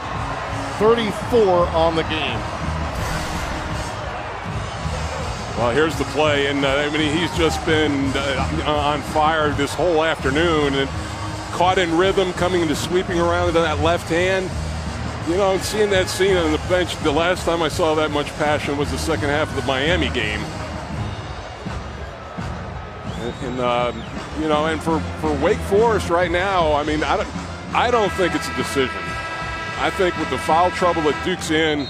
34 on the game. Well, here's the play, and I mean, he's just been on fire this whole afternoon, and caught in rhythm, coming into sweeping around to that left hand. You know, seeing that scene on the bench, the last time I saw that much passion was the second half of the Miami game. And you know, and for Wake Forest right now, I mean, I don't think it's a decision. I think with the foul trouble that Duke's in,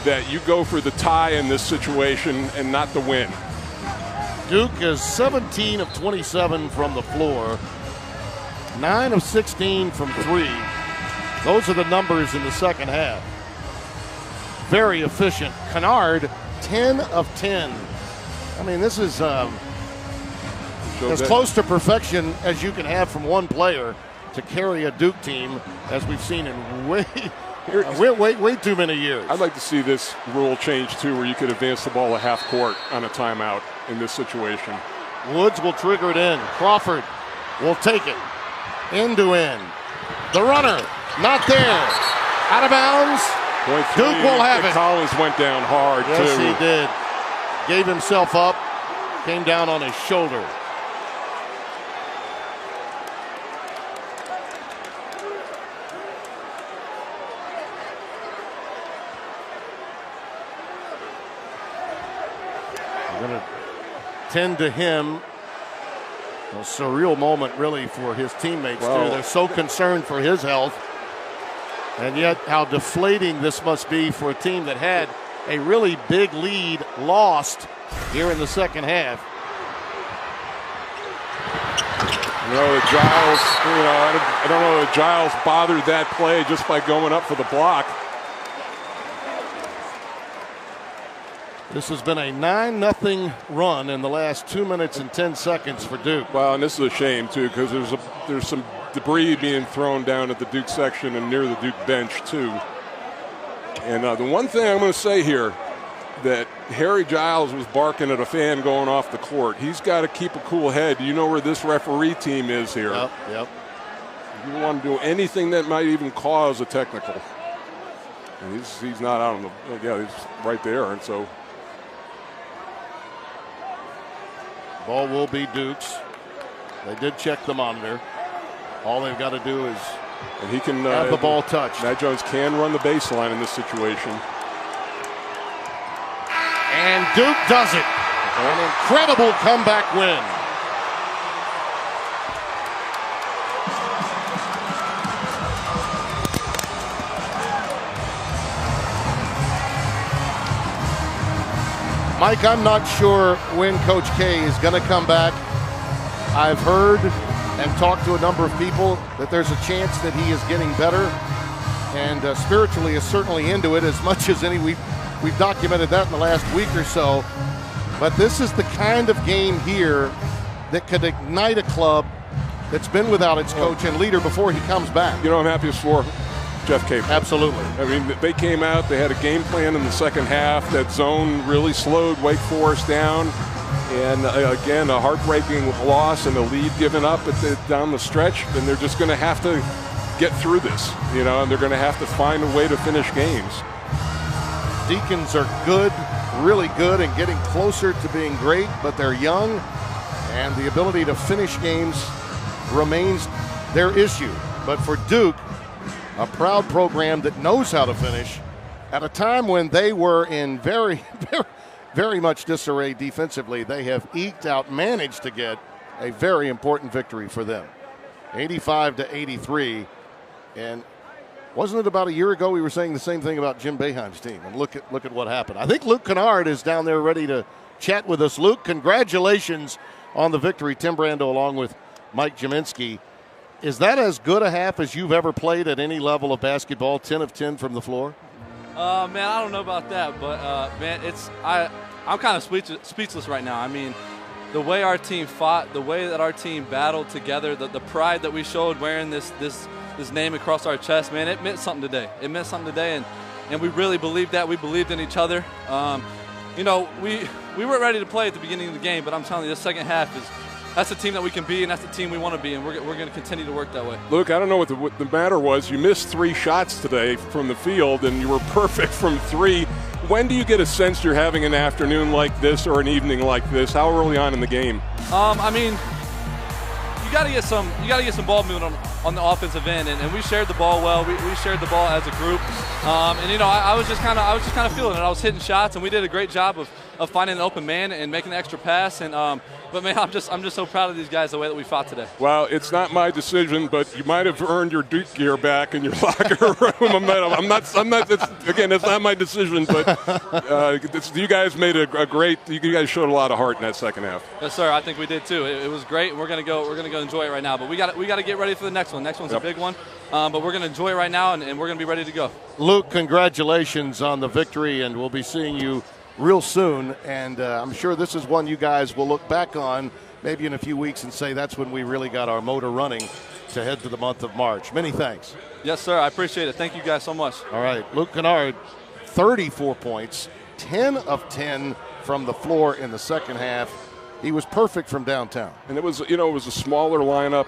that you go for the tie in this situation and not the win. Duke is 17 of 27 from the floor, 9 of 16 from 3. Those are the numbers in the second half. Very efficient. Kennard, 10 of 10. I mean, this is as close to perfection as you can have from one player to carry a Duke team, as we've seen in way too many years. I'd like to see this rule change too, where you could advance the ball a half court on a timeout in this situation. Woods will trigger it in. Crawford will take it end to end. The runner, not there. Out of bounds. Duke will have it. Collins went down hard too. Yes, he did. Gave himself up. Came down on his shoulder. Going to tend to him. A surreal moment, really, for his teammates, too. They're so concerned for his health. And yet, how deflating this must be for a team that had a really big lead lost here in the second half. You know, Giles, I don't know if Giles bothered that play just by going up for the block. This has been a 9-0 run in the last 2 minutes and 10 seconds for Duke. Well, and this is a shame, too, because there's some debris being thrown down at the Duke section and near the Duke bench, too. And the one thing I'm going to say here, that Harry Giles was barking at a fan going off the court. He's got to keep a cool head. You know where this referee team is here. Yep. You don't want to do anything that might even cause a technical. And he's not out on the, yeah, he's right there, and so. Ball will be Duke's. They did check the monitor. All they've got to do is have the ball touched. Matt Jones can run the baseline in this situation. And Duke does it. An incredible comeback win. Mike, I'm not sure when Coach K is going to come back. I've heard and talked to a number of people that there's a chance that he is getting better, and spiritually is certainly into it as much as any. We've documented that in the last week or so. But this is the kind of game here that could ignite a club that's been without its coach and leader before he comes back. You know, I'm happiest for Jeff Capel. Absolutely. I mean, they came out, they had a game plan in the second half. That zone really slowed Wake Forest down. And again, a heartbreaking loss and a lead given up down the stretch. And they're just going to have to get through this, you know, and they're going to have to find a way to finish games. Deacons are good, really good, and getting closer to being great, but they're young, and the ability to finish games remains their issue. But for Duke, a proud program that knows how to finish at a time when they were in very, very much disarray defensively, they have managed to get a very important victory for them. 85-83. And wasn't it about a year ago we were saying the same thing about Jim Boeheim's team? And look at what happened. I think Luke Kennard is down there ready to chat with us. Luke, congratulations on the victory. Tim Brando along with Mike Jaminski. Is that as good a half as you've ever played at any level of basketball, 10 of 10 from the floor? Man, I don't know about that, but, man, I'm kind of speechless right now. I mean, the way our team fought, the way that our team battled together, the pride that we showed wearing this name across our chest, man, it meant something today. It meant something today, and we really believed that. We believed in each other. You know, we weren't ready to play at the beginning of the game, but I'm telling you, this second half that's the team that we can be, and that's the team we want to be, and we're going to continue to work that way. Luke, I don't know what the matter was. You missed 3 shots today from the field, and you were perfect from 3. When do you get a sense you're having an afternoon like this or an evening like this? How early on in the game? I mean, you got to get some ball movement on the offensive end, and we shared the ball well. We shared the ball as a group, and you know, I was just kind of feeling it. I was hitting shots, and we did a great job of finding an open man and making the extra pass. And but man, I'm just so proud of these guys the way that we fought today. Well, it's not my decision, but you might have earned your Duke gear back in your locker room. I'm not. Again, it's not my decision, but you guys made a great. You guys showed a lot of heart in that second half. Yes, sir. I think we did too. It was great. We're gonna go enjoy it right now. But we got to get ready for the next one. Next one's a big one. But we're gonna enjoy it right now, and we're gonna be ready to go. Luke, congratulations on the victory, and we'll be seeing you real soon. And I'm sure this is one you guys will look back on maybe in a few weeks and say that's when we really got our motor running to head to the month of March. Many thanks. Yes, sir. I appreciate it. Thank you guys so much. All right, Luke Kennard, 34 points, 10 of 10 from the floor in the second half. He was perfect from downtown. And it was a smaller lineup,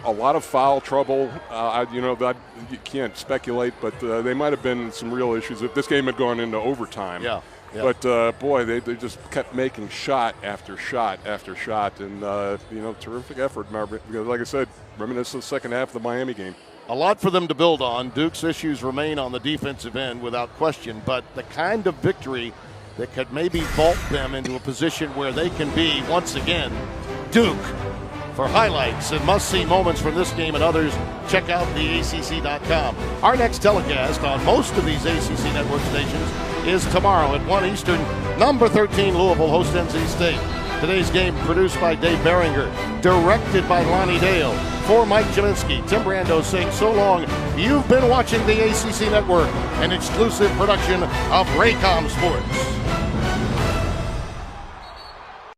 a lot of foul trouble. You can't speculate, but they might have been some real issues if this game had gone into overtime. Yeah. But, boy, they just kept making shot after shot after shot. And, terrific effort, Margaret. Because, like I said, reminiscent of the second half of the Miami game. A lot for them to build on. Duke's issues remain on the defensive end without question. But the kind of victory that could maybe vault them into a position where they can be, once again, Duke. For highlights and must-see moments from this game and others, check out theacc.com. Our next telecast on most of these ACC network stations is tomorrow at 1 Eastern. Number 13 Louisville hosts NC State. Today's game produced by Dave Behringer, directed by Lonnie Dale. For Mike Jelinski, Tim Brando saying so long. You've been watching the ACC Network, an exclusive production of Raycom Sports.